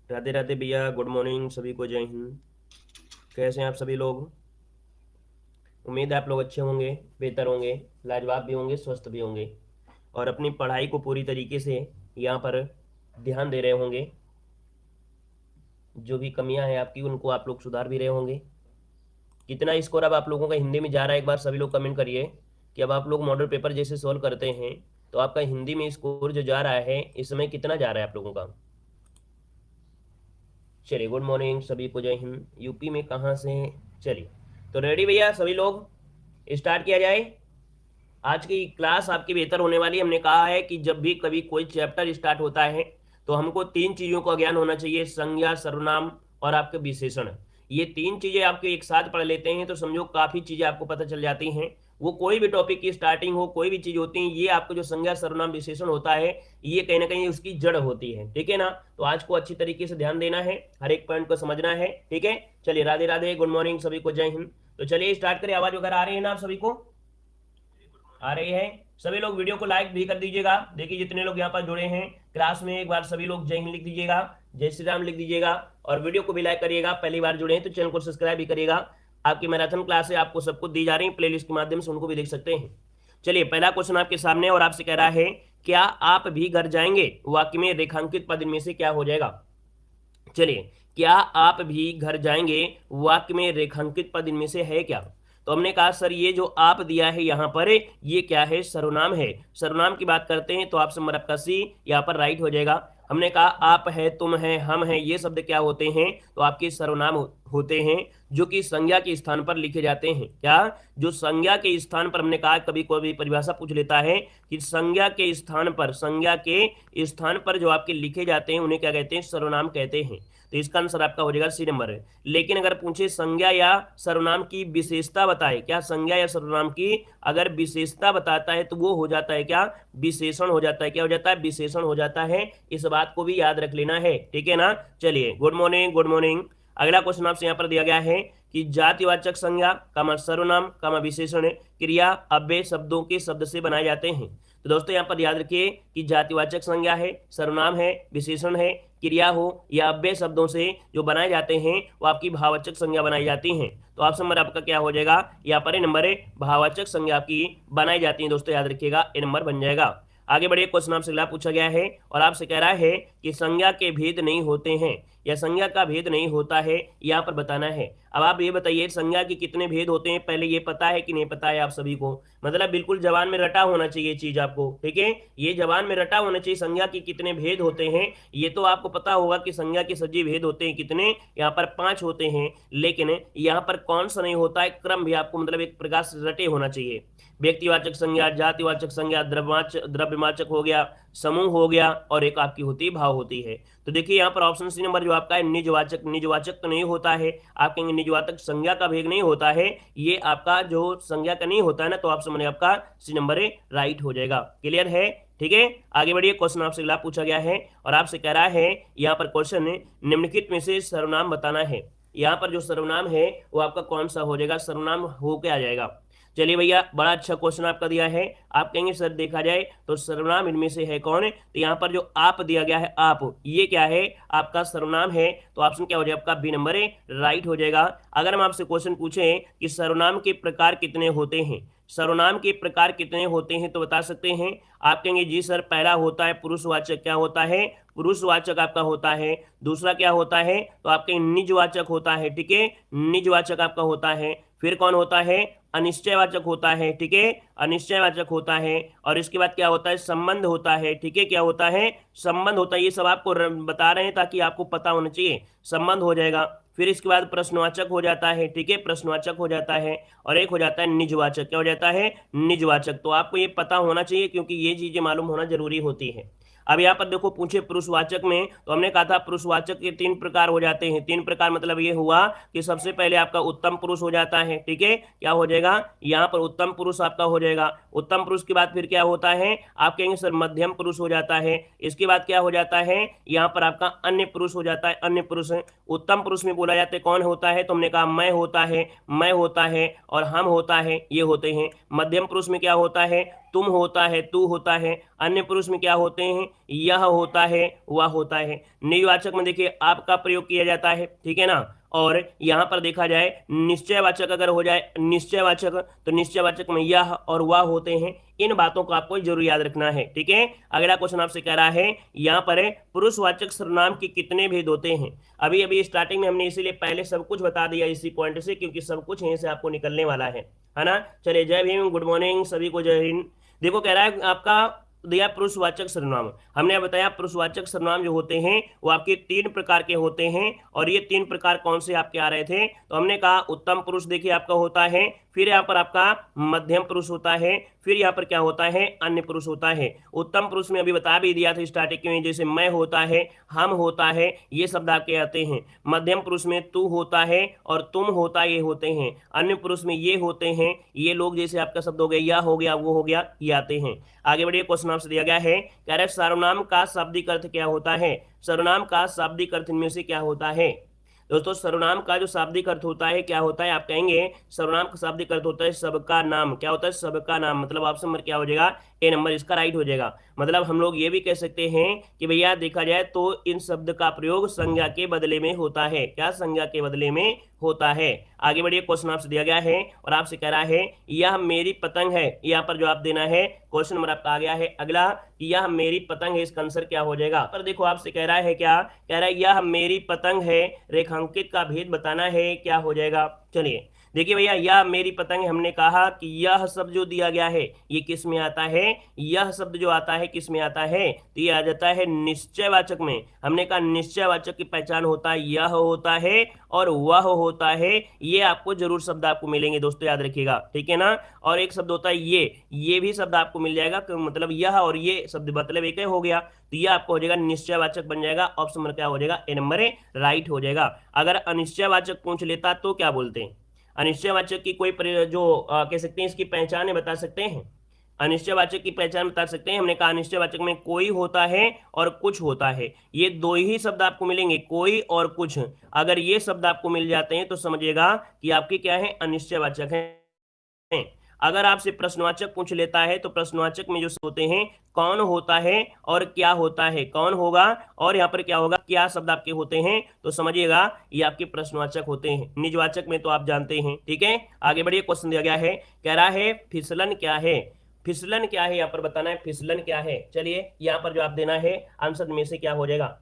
राधे राधे भैया, good morning सभी को, जय हिंद। कैसे हैं आप सभी लोग? उम्मीद है आप लोग अच्छे होंगे, बेहतर होंगे, लाजवाब भी होंगे, स्वस्थ भी होंगे और अपनी पढ़ाई को पूरी तरीके से यहाँ पर ध्यान दे रहे होंगे। जो भी कमियां हैं आपकी उनको आप लोग सुधार भी रहे होंगे। कितना स्कोर अब आप लोगों का हिंदी में जा रहा है, एक बार सभी लोग कमेंट करिए कि अब आप लोग मॉडल पेपर जैसे सॉल्व करते हैं तो आपका हिंदी में स्कोर जो जा रहा है इस समय कितना जा रहा है आप लोगों का। चलिए, गुड मॉर्निंग सभी को, जय हिंद। यूपी में कहाँ से हैं? चलिए, तो रेडी भैया सभी लोग, स्टार्ट किया जाए। आज की क्लास आपकी बेहतर होने वाली है। हमने कहा है कि जब भी कभी कोई चैप्टर स्टार्ट होता है तो हमको तीन चीजों का ज्ञान होना चाहिए, संज्ञा, सर्वनाम और आपके विशेषण। ये तीन चीजें आपके एक साथ पढ़ लेते हैं तो समझो काफी चीजें आपको पता चल जाती हैं। वो कोई भी टॉपिक की स्टार्टिंग हो, कोई भी चीज होती है, ये आपको जो संज्ञा, सर्वनाम, विशेषण होता है ये कहीं ना कहीं उसकी जड़ होती है। ठीक है ना? तो आज को अच्छी तरीके से ध्यान देना है, हर एक पॉइंट को समझना है। ठीक है, चलिए, राधे राधे, गुड मॉर्निंग सभी को, जय हिंद। तो चलिए स्टार्ट करें। आवाज वगैरह आ रही है ना आप सभी को? आ रही है? सभी लोग वीडियो को लाइक भी कर दीजिएगा। देखिए जितने लोग यहाँ पर जुड़े हैं क्लास में, एक बार सभी लोग जय हिंद लिख दीजिएगा, जय श्री राम लिख दीजिएगा और वीडियो को भी लाइक करिएगा। पहली बार जुड़े हैं तो चैनल को सब्सक्राइब भी करिएगा। आपकी मैराथन क्लास है, आपको सबको दी जा रही है प्लेलिस्ट के माध्यम से, उनको भी देख सकते हैं। चलिए, पहला क्वेश्चन आपके सामने और आपसे कह रहा है, क्या आप भी घर जाएंगे वाक्य में रेखांकित पद में से क्या हो जाएगा। चलिए, क्या आप भी घर जाएंगे वाक्य में रेखांकित पद इनमें से है क्या? तो हमने कहा सर ये जो आप दिया है यहाँ पर ये क्या है? सर्वनाम है। सर्वनाम की बात करते हैं तो ऑप्शन नंबर आपका सी यहाँ पर राइट हो जाएगा। हमने कहा आप है, तुम है, हम है, ये शब्द क्या होते हैं? तो आपके सर्वनाम होते हैं जो कि संज्ञा के स्थान पर लिखे जाते हैं। क्या? जो संज्ञा के स्थान पर, हमने कहा कभी कोई परिभाषा पूछ लेता है कि संज्ञा के स्थान पर, संज्ञा के स्थान पर जो आपके लिखे जाते हैं उन्हें क्या कहते हैं? सर्वनाम कहते हैं। तो इसका आंसर आपका हो जाएगा सी नंबर है। लेकिन अगर पूछे संज्ञा या सर्वनाम की विशेषता बताए, क्या संज्ञा या सर्वनाम की अगर विशेषता बताता है तो वो हो जाता है क्या? विशेषण हो जाता है। क्या हो जाता है? विशेषण हो जाता है। इस बात को भी याद रख लेना है। ठीक है ना? चलिए, गुड मॉर्निंग, गुड मॉर्निंग। अगला क्वेश्चन आपसे यहाँ पर दिया गया है कि जातिवाचक संज्ञा, सर्वनाम, विशेषण, क्रिया, अव्यय शब्दों के शब्द से बनाए जाते हैं। तो दोस्तों यहाँ पर याद रखिए कि जातिवाचक संज्ञा है, सर्वनाम है, विशेषण है, क्रिया हो या अव्यय शब्दों से जो बनाए जाते हैं वो आपकी भाववाचक संज्ञा बनाई जाती हैं। तो ऑप्शन नंबर आपका क्या हो जाएगा? यहाँ पर नंबर भाववाचक संज्ञा की बनाई जाती है। दोस्तों याद रखिएगा, ए नंबर बन जाएगा। आगे बढ़िए, क्वेश्चन आपसे अगला पूछा गया है और आपसे कह रहा है कि संज्ञा के भेद नहीं होते हैं या संज्ञा का भेद नहीं होता है, यहाँ पर बताना है। अब आप ये बताइए संज्ञा के कितने भेद होते हैं, पहले ये पता है कि नहीं पता है आप सभी को? मतलब बिल्कुल जबान में रटा होना चाहिए चीज आपको। ठीक है, ये जबान में रटा होना चाहिए। संज्ञा के कितने भेद होते हैं ये तो आपको पता होगा कि संज्ञा के सजीव भेद होते हैं कितने? यहाँ पर 5 होते हैं। लेकिन यहाँ पर कौन सा नहीं होता है? क्रम भी आपको मतलब एक प्रकार से रटे होना चाहिए। व्यक्तिवाचक संज्ञा, जातिवाचक संज्ञा, द्रव्यवाचक हो गया, समूह हो गया और एक आपकी होती भाव होती है। तो देखिए यहाँ पर ऑप्शन सी नंबर जो आपका है निजवाचक, निजवाचक तो नहीं होता है। आप कहेंगे निजवाचक संज्ञा का भेद नहीं होता है, ये आपका जो संज्ञा का नहीं होता है ना, तो ऑप्शन नंबर आपका सी नंबर राइट हो जाएगा। क्लियर है? ठीक है, आगे बढ़िए। क्वेश्चन आपसे अगला पूछा गया है और आपसे कह रहा है यहाँ पर क्वेश्चन निम्नलिखित में से सर्वनाम बताना है। यहाँ पर जो सर्वनाम है वो आपका कौन सा हो जाएगा? सर्वनाम हो के आ जाएगा। चलिए भैया, बड़ा अच्छा क्वेश्चन आपका दिया है। आप कहेंगे सर देखा जाए तो सर्वनाम इनमें से है कौन? तो यहाँ पर जो आप दिया गया है, आप, ये क्या है? आपका सर्वनाम है। तो ऑप्शन क्या हो जाएगा? आपका बी नंबर राइट हो जाएगा। अगर हम आपसे क्वेश्चन पूछें कि सर्वनाम के प्रकार कितने होते हैं, सर्वनाम के प्रकार कितने होते हैं, तो बता सकते हैं? आप कहेंगे जी सर पहला होता है पुरुषवाचक। क्या होता है? पुरुषवाचक आपका होता है। दूसरा क्या होता है? तो आपके निजवाचक होता है। ठीक है, निजवाचक आपका होता है। फिर कौन होता है? अनिश्चयवाचक होता है। ठीक है, अनिश्चयवाचक होता है। और इसके बाद क्या होता है? संबंध होता है। ठीक है, क्या होता है? संबंध होता है। ये सब आपको बता रहे हैं ताकि आपको पता होना चाहिए। संबंध हो जाएगा। फिर इसके बाद प्रश्नवाचक हो जाता है। ठीक है, प्रश्नवाचक हो जाता है। और एक हो जाता है निजवाचक। क्या हो जाता है? निजवाचक। तो आपको ये पता होना चाहिए क्योंकि ये चीजें मालूम होना जरूरी होती है। अब यहाँ पर देखो पूछे पुरुषवाचक में, तो हमने कहा था पुरुषवाचक के 3 प्रकार हो जाते हैं। 3 प्रकार मतलब ये हुआ कि सबसे पहले आपका उत्तम पुरुष हो जाता है। ठीक है, क्या हो जाएगा? यहाँ पर उत्तम पुरुष आपका हो जाएगा। उत्तम पुरुष के बाद फिर क्या होता है? आप कहेंगे सर मध्यम पुरुष हो जाता है। इसके बाद क्या हो जाता है? यहाँ पर आपका अन्य पुरुष हो जाता है। अन्य पुरुष, उत्तम पुरुष में बोला जाता है कौन होता है? तो हमने कहा मैं होता है, मैं होता है और हम होता है, ये होते हैं। मध्यम पुरुष में क्या होता है? तुम होता है, तू होता है। अन्य पुरुष में क्या होते हैं? यह होता है, वह होता है। निजवाचक में देखिए आप का प्रयोग किया जाता है, ठीक है ना। और यहां पर देखा जाए निश्चयवाचक अगर हो जाए निश्चयवाचक, तो निश्चयवाचक में यह और वह होते हैं। इन बातों को आपको जरूर याद रखना है, ठीक है। अगला क्वेश्चन आपसे कह रहा है यहाँ पर है पुरुषवाचक सर्वनाम के कितने भेद होते हैं। अभी अभी स्टार्टिंग में हमने इसीलिए पहले सब कुछ बता दिया इसी पॉइंट से, क्योंकि सब कुछ यहीं से आपको निकलने वाला है ना। चलिए, जय भीम, गुड मॉर्निंग सभी को, जय हिंद। देखो कह रहा है आपका दिया पुरुषवाचक सर्वनाम। हमने बताया पुरुषवाचक सर्वनाम जो होते हैं वो आपके 3 प्रकार के होते हैं। और ये 3 प्रकार कौन से आपके आ रहे थे, तो हमने कहा उत्तम पुरुष देखिए आपका होता है, फिर यहाँ पर आपका मध्यम पुरुष होता है, फिर यहाँ पर क्या होता है, अन्य पुरुष होता है। उत्तम पुरुष में अभी बता भी दिया था स्टार्टिंग में, जैसे मैं होता है, हम होता है, ये शब्द आपके आते हैं। मध्यम पुरुष में तू होता है और तुम होता ये होते हैं। अन्य पुरुष में ये होते हैं, ये लोग, जैसे आपका शब्द हो गया या हो गया वो हो गया, ये आते हैं। आगे बढ़िए, क्वेश्चन आपसे दिया गया है, कह रहे सर्वनाम का शाब्दिक अर्थ क्या होता है। सर्वनाम का शाब्दिक अर्थ इनमें से क्या होता है। दोस्तों सर्वनाम का जो शाब्दिक अर्थ होता है क्या होता है, आप कहेंगे सर्वनाम का शाब्दिक अर्थ होता है सबका नाम। क्या होता है, सबका नाम। मतलब ऑप्शन नंबर क्या हो जाएगा, ए नंबर इसका राइट हो जाएगा। मतलब हम लोग ये भी कह सकते हैं कि भैया देखा जाए तो इन शब्द का प्रयोग संज्ञा के बदले में होता है। क्या, संज्ञा के बदले में होता है। आगे बढ़िए, क्वेश्चन आपसे दिया गया है और आपसे कह रहा है यह मेरी पतंग है। यहाँ पर जवाब देना है, क्वेश्चन नंबर आपका आ गया है अगला, यह मेरी पतंग है, इसका आंसर क्या हो जाएगा। पर देखो आपसे कह रहा है क्या, कह रहा है यह मेरी पतंग है, रेखांकित का भेद बताना है, क्या हो जाएगा। चलिए देखिए भैया, यह मेरी पतंग है, हमने कहा कि यह शब्द जो दिया गया है ये किस में आता है, यह शब्द जो आता है किस में आता है, तो ये आ जाता है निश्चयवाचक में। हमने कहा निश्चयवाचक की पहचान होता है यह होता है और वह होता है। ये आपको जरूर शब्द आपको मिलेंगे दोस्तों, याद रखिएगा, ठीक है ना। और एक शब्द होता है ये भी शब्द आपको मिल जाएगा, मतलब यह और ये शब्द मतलब एक ही हो गया, तो ये आपको हो जाएगा निश्चयवाचक बन जाएगा। ऑप्शन नंबर क्या हो जाएगा, ए नंबर राइट हो जाएगा। अगर अनिश्चयवाचक पूछ लेता तो क्या बोलते हैं, अनिश्चयवाचक की कोई जो कह सकते हैं इसकी पहचान है, बता सकते हैं। अनिश्चयवाचक की पहचान बता सकते हैं। हमने कहा अनिश्चयवाचक में कोई होता है और कुछ होता है, ये दो ही शब्द आपको मिलेंगे, कोई और कुछ। अगर ये शब्द आपको मिल जाते हैं तो समझिएगा कि आपके क्या है, अनिश्चयवाचक है। अगर आपसे प्रश्नवाचक पूछ लेता है तो प्रश्नवाचक में जो होते हैं कौन होता है और क्या होता है, कौन होगा और यहाँ पर क्या होगा, क्या शब्द आपके होते हैं, तो समझिएगा ये आपके प्रश्नवाचक होते हैं। निजवाचक में तो आप जानते हैं, ठीक है। आगे बढ़िए, क्वेश्चन दिया गया है, कह रहा है फिसलन क्या है। फिसलन क्या है यहाँ पर बताना है, फिसलन क्या है। चलिए यहाँ पर जवाब देना है, आंसर में से क्या हो जाएगा।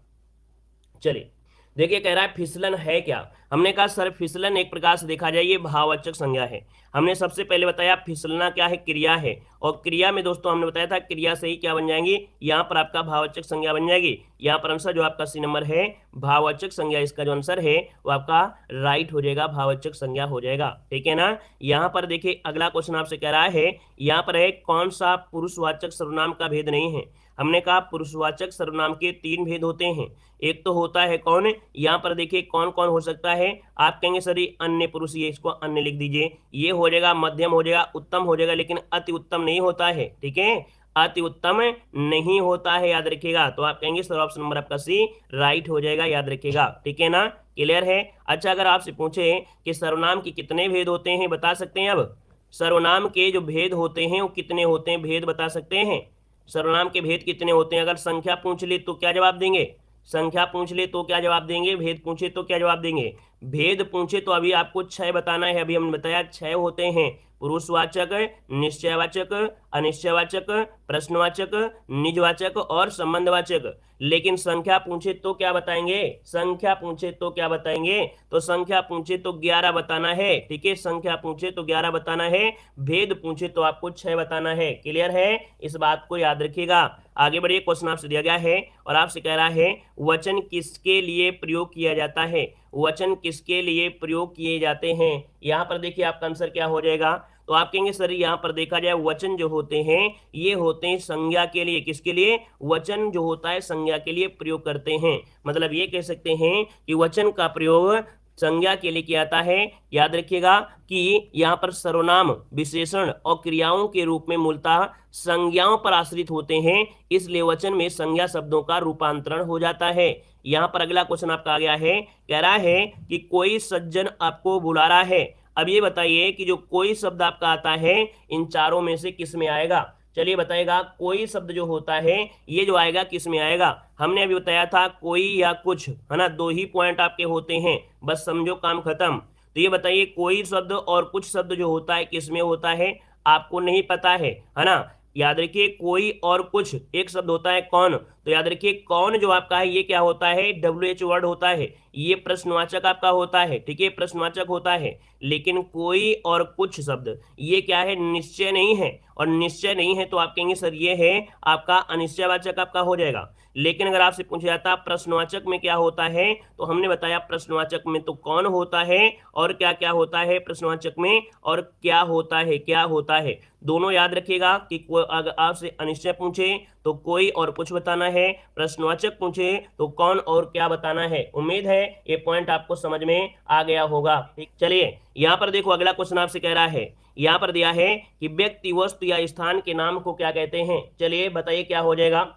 चलिए देखिए, कह रहा है फिसलन है क्या। हमने कहा सर फिसलन एक प्रकार से देखा जाए ये भाववाचक संज्ञा है। हमने सबसे पहले बताया फिसलना क्या है, क्रिया है। और क्रिया में दोस्तों हमने बताया था क्रिया से ही क्या बन जाएंगी, यहाँ पर आपका भाववाचक संज्ञा बन जाएगी। यहाँ पर आंसर जो आपका सी नंबर है भाववाचक संज्ञा, इसका जो आंसर है वो आपका राइट हो जाएगा, भाववाचक संज्ञा हो जाएगा, ठीक है ना। यहाँ पर देखिए अगला क्वेश्चन आपसे कह रहा है, यहाँ पर है कौन सा पुरुषवाचक सर्वनाम का भेद नहीं है। हमने कहा पुरुषवाचक सर्वनाम के 3 भेद होते हैं। एक तो होता है कौन, यहाँ पर देखिए कौन कौन हो सकता है, आप कहेंगे सर ये अन्य पुरुष, ये इसको अन्य लिख दीजिए, ये हो जाएगा, मध्यम हो जाएगा, उत्तम हो जाएगा, लेकिन अति उत्तम नहीं होता है, ठीक है, अति उत्तम नहीं होता है, याद रखिएगा। तो आप कहेंगे सर ऑप्शन नंबर आपका सी राइट हो जाएगा, याद रखिएगा, ठीक है ना, क्लियर है। अच्छा, अगर आपसे पूछे कि सर्वनाम के कितने भेद होते हैं, बता सकते हैं। अब सर्वनाम के जो भेद होते हैं वो कितने होते हैं, भेद बता सकते हैं। सर्वनाम के भेद कितने होते हैं। अगर संख्या पूछ ले तो क्या जवाब देंगे, संख्या पूछ ले तो क्या जवाब देंगे, भेद पूछे तो क्या जवाब देंगे। भेद पूछे तो अभी आपको 6 बताना है। अभी हमने बताया 6 होते हैं, पुरुषवाचक, निश्चयवाचक, अनिश्चयवाचक, प्रश्नवाचक, निजवाचक और संबंधवाचक। लेकिन संख्या पूछे तो क्या बताएंगे, संख्या पूछे तो क्या बताएंगे, तो संख्या पूछे तो 11 बताना है, ठीक है, संख्या पूछे तो 11 बताना है, भेद पूछे तो आपको 6 बताना है। क्लियर है, इस बात को याद रखिएगा। आगे बढ़िए, क्वेश्चन आपसे दिया गया है और आपसे कह रहा है वचन किसके लिए प्रयोग किया जाता है, वचन किसके लिए प्रयोग किए जाते हैं। यहाँ पर देखिए आपका आंसर क्या हो जाएगा, तो आप कहेंगे सर यहाँ पर देखा जाए वचन जो होते हैं ये होते हैं संज्ञा के लिए। किसके लिए, वचन जो होता है संज्ञा के लिए प्रयोग करते हैं। मतलब ये कह सकते हैं कि वचन का प्रयोग संज्ञा के लिए किया जाता है। याद रखिएगा कि यहाँ पर सर्वनाम, विशेषण और क्रियाओं के रूप में मूलतः संज्ञाओं पर आश्रित होते हैं, इसलिए वचन में संज्ञा शब्दों का रूपांतरण हो जाता है। यहाँ पर अगला क्वेश्चन आपका आ गया है, कह रहा है कि कोई सज्जन आपको बुला रहा है। अब ये बताइए कि जो कोई शब्द आपका आता है इन चारों में से किस में आएगा। चलिए बताइएगा, कोई शब्द जो होता है ये जो आएगा किस में आएगा? हमने अभी बताया था कोई या कुछ, है ना, दो ही पॉइंट आपके होते हैं, बस समझो काम खत्म। तो ये बताइए कोई शब्द और कुछ शब्द जो होता है किस में होता है? आपको नहीं पता है ना? याद रखिए कोई और कुछ, एक शब्द होता है कौन, तो याद रखिए कौन जो आपका है ये क्या होता है? WH वर्ड होता है, ये प्रश्नवाचक आपका होता है, ठीक है, प्रश्नवाचक होता है। लेकिन कोई और कुछ शब्द ये क्या है? निश्चय नहीं है, और निश्चय नहीं है तो आप कहेंगे सर ये है आपका अनिश्चयवाचक आपका हो जाएगा। लेकिन अगर आपसे पूछा जाता प्रश्नवाचक में क्या होता है, तो हमने बताया प्रश्नवाचक में तो कौन होता है और क्या क्या होता है प्रश्नवाचक में, और क्या होता है, क्या होता है, दोनों याद रखिएगा कि अगर आपसे अनिश्चय पूछे तो कोई और कुछ बताना है, प्रश्नवाचक पूछे तो कौन और क्या बताना है। उम्मीद है ये पॉइंट आपको समझ में आ गया होगा। ठीक, चलिए यहाँ पर देखो अगला क्वेश्चन आपसे कह रहा है, यहाँ पर दिया है कि व्यक्ति, वस्तु या स्थान के नाम को क्या कहते हैं? चलिए बताइए क्या हो जाएगा।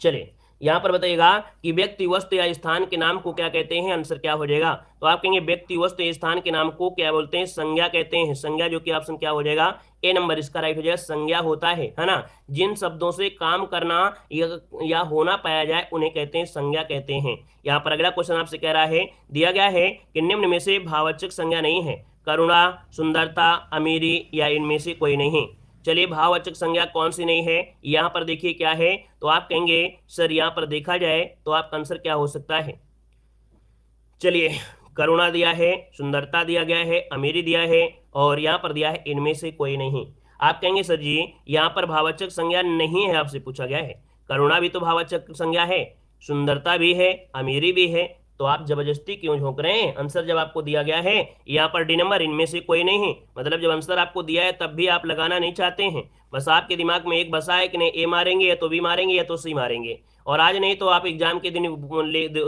चलिए यहां पर बताइएगा कि व्यक्ति, वस्तु या स्थान के नाम को क्या कहते हैं? आंसर क्या हो जाएगा? तो आप कहेंगे व्यक्ति, वस्तु या स्थान के नाम को क्या बोलते हैं? संज्ञा कहते हैं। संज्ञा, जो कि ऑप्शन क्या हो जाएगा? ए नंबर इसका राइट हो जाएगा। संज्ञा होता है ना, जिन शब्दों से काम करना या होना पाया जाए उन्हें कहते हैं संज्ञा कहते हैं। यहाँ पर अगला क्वेश्चन आपसे कह रहा है, दिया गया है कि निम्न में से भाववाचक संज्ञा नहीं है, करुणा, सुंदरता, अमीरी या इनमें से कोई नहीं। चलिए भाववाचक संज्ञा कौन सी नहीं है? यहाँ पर देखिए क्या है, तो आप कहेंगे सर यहाँ पर देखा जाए तो आपका आंसर क्या हो सकता है? चलिए करुणा दिया है, सुंदरता दिया गया है, अमीरी दिया है, और यहाँ पर दिया है इनमें से कोई नहीं। आप कहेंगे सर जी यहाँ पर भाववाचक संज्ञा नहीं है, आपसे पूछा गया है। करुणा भी तो भाववाचक संज्ञा है, सुंदरता भी है, अमीरी भी है, तो आप जबरदस्ती क्यों झोंक रहे हैं? आंसर जब आपको दिया गया है यहाँ पर डी नंबर इनमें से कोई नहीं, मतलब जब आंसर आपको दिया है तब भी आप लगाना नहीं चाहते हैं, बस आपके दिमाग में एक बसा है कि नहीं ए मारेंगे या तो बी मारेंगे या तो सी मारेंगे, और आज नहीं तो आप एग्जाम के दिन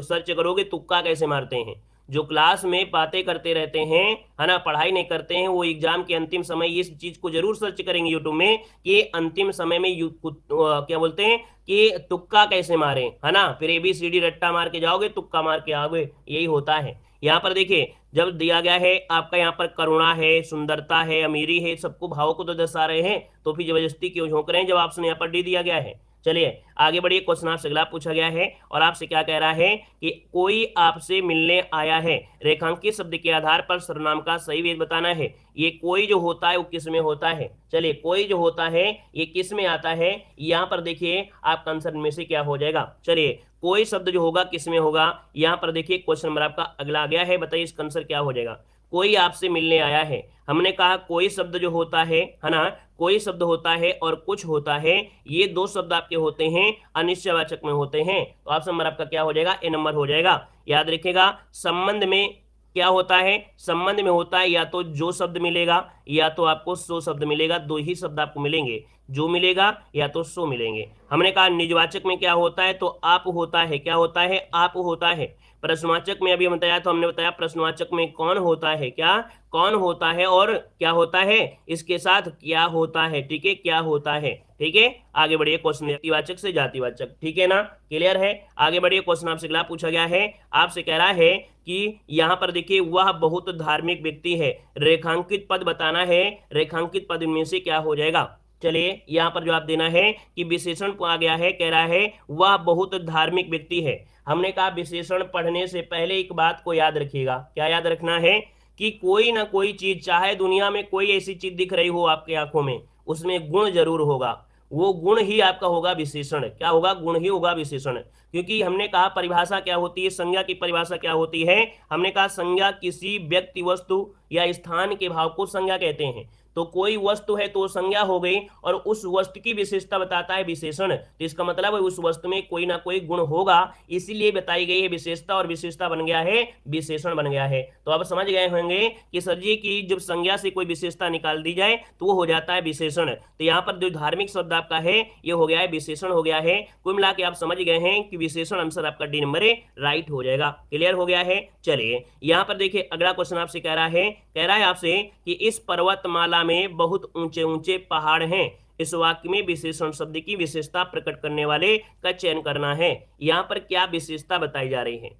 सर्च करोगे तुक्का कैसे मारते हैं। जो क्लास में बातें करते रहते हैं, है ना, पढ़ाई नहीं करते हैं, वो एग्जाम के अंतिम समय इस चीज को जरूर सर्च करेंगे यूट्यूब में कि अंतिम समय में क्या बोलते हैं कि तुक्का कैसे मारे, है ना, फिर ABCD रट्टा मार के जाओगे, तुक्का मार के आओगे, यही होता है। यहाँ पर देखिए जब दिया गया है आपका यहाँ पर करुणा है, सुंदरता है, अमीरी है, सबको भाव को तो दर्शा रहे हैं, तो फिर जबरदस्ती क्यों झोंक रहे हैं जब ऑप्शन यहाँ पर डी दिया गया है। चलिए आगे बढ़िए, क्वेश्चन आपसे अगला पूछा गया है और आपसे क्या कह रहा है कि कोई आपसे मिलने आया है, रेखांकित शब्द के आधार पर सर्वनाम का सही वेद बताना है। ये कोई जो होता है वो किस में होता है? चलिए कोई जो होता है ये किस में आता है? यहाँ पर देखिए आपका आंसर में से क्या हो जाएगा। चलिए कोई शब्द जो होगा किस में होगा? यहाँ पर देखिए क्वेश्चन नंबर आपका अगला आ गया है, बताइए इसका आंसर क्या हो जाएगा। कोई आपसे मिलने आया है, हमने कहा कोई शब्द जो होता है ना, कोई शब्द होता है और कुछ होता है, ये दो शब्द आपके होते हैं अनिश्चयवाचक में होते हैं, तो ऑप्शन नंबर आपका क्या हो जाएगा? ए नंबर हो जाएगा। याद रखिएगा संबंध में क्या होता है? संबंध में होता है या तो जो शब्द मिलेगा या तो आपको सो शब्द मिलेगा, दो ही शब्द आपको मिलेंगे, जो मिलेगा या तो सो मिलेंगे। हमने कहा निजवाचक में क्या होता है? तो आप होता है, क्या होता है? आप होता है। प्रश्नवाचक में अभी हम बताया तो हमने बताया प्रश्नवाचक में कौन होता है, क्या कौन होता है और क्या होता है, इसके साथ क्या होता है, ठीक है, क्या होता है, ठीक है। आगे बढ़िए, क्वेश्चन व्यक्तिवाचक से जातिवाचक, ठीक है ना, क्लियर है। आगे बढ़िए, क्वेश्चन आपसे अगला पूछा गया है, आपसे कह रहा है कि यहाँ पर देखिए वह बहुत धार्मिक व्यक्ति है, रेखांकित पद बताना है, रेखांकित पद में से क्या हो जाएगा। चलिए यहाँ पर जो आप देना है कि विशेषण आ गया है, कह रहा है वह बहुत धार्मिक व्यक्ति है। हमने कहा विशेषण पढ़ने से पहले एक बात को याद रखिएगा, क्या याद रखना है कि कोई ना कोई चीज, चाहे दुनिया में कोई ऐसी चीज दिख रही हो आपके आंखों में, उसमें गुण जरूर होगा, वो गुण ही आपका होगा विशेषण। क्या होगा? गुण ही होगा विशेषण। क्योंकि हमने कहा परिभाषा क्या होती है, संज्ञा की परिभाषा क्या होती है, हमने कहा संज्ञा किसी व्यक्ति, वस्तु या स्थान के भाव को संज्ञा कहते हैं। तो कोई वस्तु है तो संज्ञा हो गई, और उस वस्तु की विशेषता बताता है विशेषण, तो इसका मतलब है उस वस्तु में कोई ना कोई गुण होगा, इसीलिए बताई गई है विशेषता, और विशेषता बन गया है विशेषण बन गया है। तो आप समझ गए होंगे कि सर जी की जब संज्ञा से कोई विशेषता निकाल दी जाए तो वो हो जाता है विशेषण। तो यहाँ पर जो धार्मिक शब्द आपका है ये हो गया है विशेषण हो गया है। कुल मिला के आप समझ गए हैं कि विशेषण आंसर आपका डी नंबर राइट हो जाएगा। क्लियर हो गया है। चलिए यहाँ पर देखिए अगला क्वेश्चन आपसे कह रहा है आपसे कि इस पर्वतमाला में बहुत ऊंचे ऊंचे पहाड़ हैं, इस वाक्य में विशेषण शब्द की विशेषता प्रकट करने वाले का चयन करना है। यहाँ पर क्या विशेषता बताई जा रही है?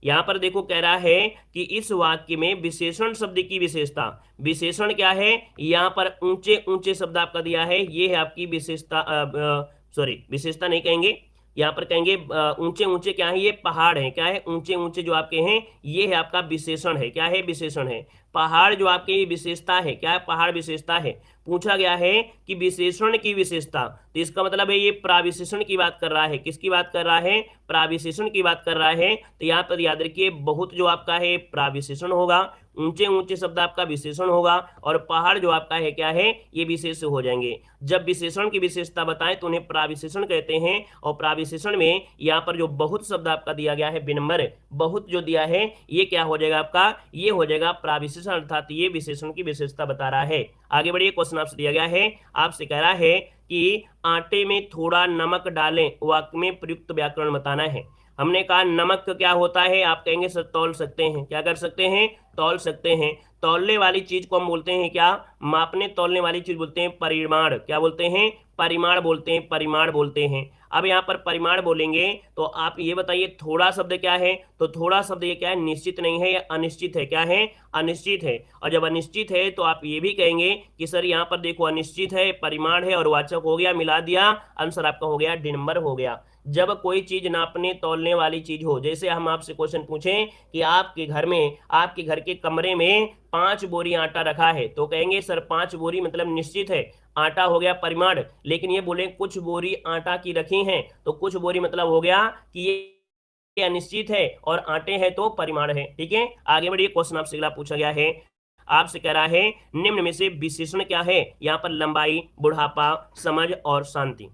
यहां पर देखो कह रहा है कि इस वाक्य में विशेषण शब्द की विशेषता, विशेषण क्या है, यहां पर ऊंचे ऊंचे शब्द आपका दिया है, ये है आपकी विशेषता, सॉरी विशेषता नहीं कहेंगे, यहाँ पर कहेंगे ऊंचे ऊंचे क्या है, ये पहाड़ है, क्या है, ऊंचे ऊंचे जो आपके हैं ये है आपका विशेषण है, क्या है, विशेषण है। पहाड़ जो आपके ये विशेषता है, क्या है, पहाड़ विशेषता है। पूछा गया है कि विशेषण की विशेषता, तो इसका मतलब है ये प्राविशेषण की बात कर रहा है, किसकी बात कर रहा है, प्राविशेषण की बात कर रहा है। तो यहाँ पर याद रखिए बहुत जो आपका है प्राविशेषण होगा, ऊंचे ऊंचे शब्द आपका विशेषण होगा, और पहाड़ जो आपका है क्या है, ये विशेष हो जाएंगे। जब विशेषण की विशेषता बताएं तो उन्हें प्राविशेषण कहते हैं, और प्राविशेषण में यहाँ पर जो बहुत शब्द आपका दिया गया है विनम्र, बहुत जो दिया है ये क्या हो जाएगा आपका, ये हो जाएगा प्राविशेषण, अर्थात ये विशेषण की विशेषता बता रहा है। आगे बढ़िए, क्वेश्चन आपसे दिया गया है, आपसे कह रहा है कि आटे में थोड़ा नमक डालें, वाक्य में प्रयुक्त व्याकरण बताना है। हमने कहा नमक क्या होता है, आप कहेंगे सर तौल सकते हैं, क्या कर सकते हैं, तौल सकते हैं। तौलने वाली चीज को हम बोलते हैं क्या, मापने तौलने वाली चीज बोलते हैं परिमाण, क्या बोलते हैं, परिमाण बोलते हैं, परिमाण बोलते हैं। अब यहाँ पर परिमाण बोलेंगे तो आप ये बताइए थोड़ा शब्द क्या है, तो थोड़ा शब्द ये क्या है, निश्चित नहीं है, या अनिश्चित है, क्या है, अनिश्चित है। और जब अनिश्चित है तो आप ये भी कहेंगे कि सर यहाँ पर देखो अनिश्चित है, परिमाण है, और वाचक हो गया, मिला दिया, आंसर आपका हो गया डिनम्बर हो गया। जब कोई चीज नापने तौलने वाली चीज हो, जैसे हम आपसे क्वेश्चन पूछें कि आपके घर में, आपके घर के कमरे में 5 बोरी आटा रखा है, तो कहेंगे सर 5 बोरी मतलब निश्चित है, आटा हो गया परिमाण। लेकिन ये बोले कुछ बोरी आटा की रखी हैं, तो कुछ बोरी मतलब हो गया कि ये अनिश्चित है, और आटे हैं तो परिमाण है। ठीक है, आगे बढ़िए, क्वेश्चन आपसे अगला पूछा गया है, आपसे कह रहा है निम्न में से विशेषण क्या है, यहाँ पर लंबाई, बुढ़ापा, समझ और शांति।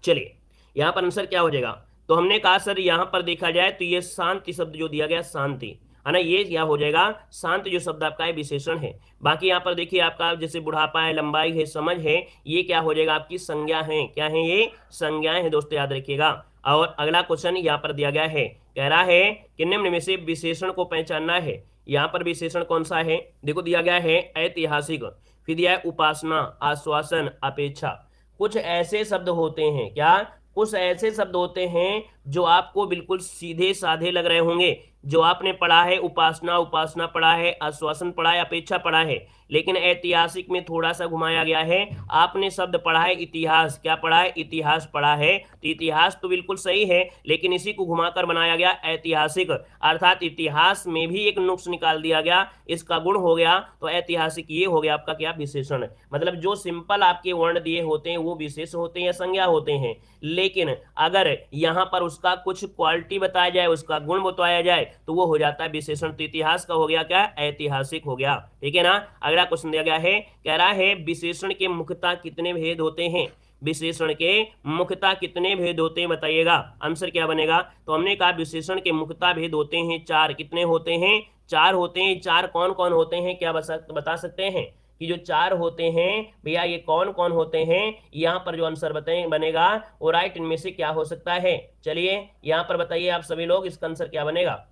चलिए यहाँ पर आंसर क्या हो जाएगा, तो हमने कहा सर यहाँ पर देखा जाए तो ये शांति शब्द जो दिया गया, शांति है ना, ये क्या हो जाएगा, शांत जो शब्द आपका है विशेषण है। बाकी यहाँ पर देखिए आपका जैसे बुढ़ापा है, लंबाई है, समझ है, ये क्या हो जाएगा, आपकी संज्ञा है, क्या है, ये संज्ञाएं हैं दोस्तों, याद रखिएगा। और अगला क्वेश्चन यहाँ पर दिया गया है, कह रहा है कि निम्न में से विशेषण को पहचानना है। यहाँ पर विशेषण कौन सा है, देखो दिया गया है ऐतिहासिक, फिर दिया है उपासना, आश्वासन, अपेक्षा। कुछ ऐसे शब्द होते हैं, क्या, कुछ ऐसे शब्द होते हैं जो आपको बिल्कुल सीधे साधे लग रहे होंगे, जो आपने पढ़ा है, उपासना उपासना पढ़ा है, आश्वासन पढ़ा है, अपेक्षा पढ़ा है, लेकिन ऐतिहासिक में थोड़ा सा घुमाया गया है। आपने शब्द पढ़ा है इतिहास, क्या पढ़ा है, इतिहास पढ़ा है, तो इतिहास तो बिल्कुल सही है, लेकिन इसी को घुमाकर बनाया गया ऐतिहासिक, अर्थात इतिहास में भी एक नुक्स निकाल दिया गया, इसका गुण हो गया, तो ऐतिहासिक ये हो गया आपका क्या, विशेषण। मतलब जो सिंपल आपके वर्ण दिए होते हैं वो विशेष होते हैं या संज्ञा होते हैं, लेकिन अगर यहाँ पर उसका कुछ क्वालिटी बताया जाए, उसका गुण बताया जाए, तो वो हो जाता है विशेषण। तो इतिहास का हो गया क्या, ऐतिहासिक हो गया। ठीक है ना, अगला क्वेश्चन दिया गया है, कह रहा है विशेषण के मुख्यतः कितने भेद होते हैं, विशेषण के मुख्यतः कितने भेद होते हैं बताइएगा, आंसर क्या बनेगा। तो हमने कहा विशेषण के मुख्यतः भेद होते हैं 4, कितने होते हैं, 4 होते हैं। 4 कौन कौन होते हैं, क्या बता सकते हैं कि जो 4 होते हैं भैया ये कौन कौन होते हैं, यहाँ पर जो आंसर बताएं बनेगा वो राइट इनमें से क्या हो सकता है। चलिए यहाँ पर बताइए आप सभी लोग, इसका आंसर क्या बनेगा।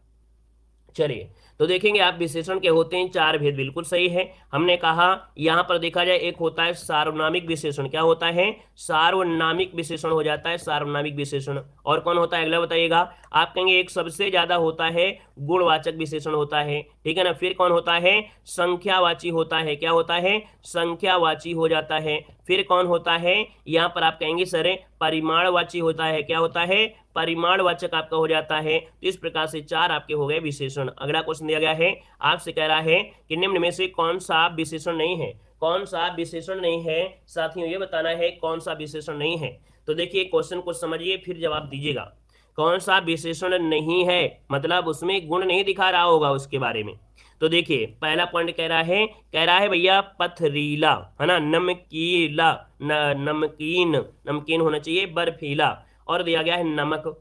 चलिए तो देखेंगे आप, विशेषण के होते हैं 4 भेद, बिल्कुल सही है। हमने कहा यहाँ पर देखा जाए एक होता है सार्वनामिक विशेषण, क्या होता है, सार्वनामिक विशेषण हो जाता है, सार्वनामिक विशेषण। और कौन होता है अगला बताइएगा, आप कहेंगे एक सबसे ज्यादा होता है गुणवाचक विशेषण होता है, ठीक है ना। फिर कौन होता है, संख्यावाची होता है, क्या होता है, संख्यावाची हो जाता है। फिर कौन होता है, यहाँ पर आप कहेंगे सर परिमाणवाची होता है, क्या होता है, परिमाणवाचक आपका हो जाता है। तो इस प्रकार से 4 आपके हो गए विशेषण। अगला क्वेश्चन दिया गया है, आपसे कह रहा है कि निम्न में से कौन सा विशेषण नहीं है, कौन सा विशेषण नहीं है, साथियों ये बताना है कौन सा विशेषण नहीं है। तो देखिए क्वेश्चन को समझिए फिर जवाब दीजिएगा। कौन सा विशेषण नहीं है, मतलब उसमें गुण नहीं दिखा रहा होगा उसके बारे में। तो देखिए पहला पॉइंट कह रहा है भैया पथरीला, है ना, नमकीला, नमकीन, नमकीन होना चाहिए, बर्फीला। और दिया गया है नमक,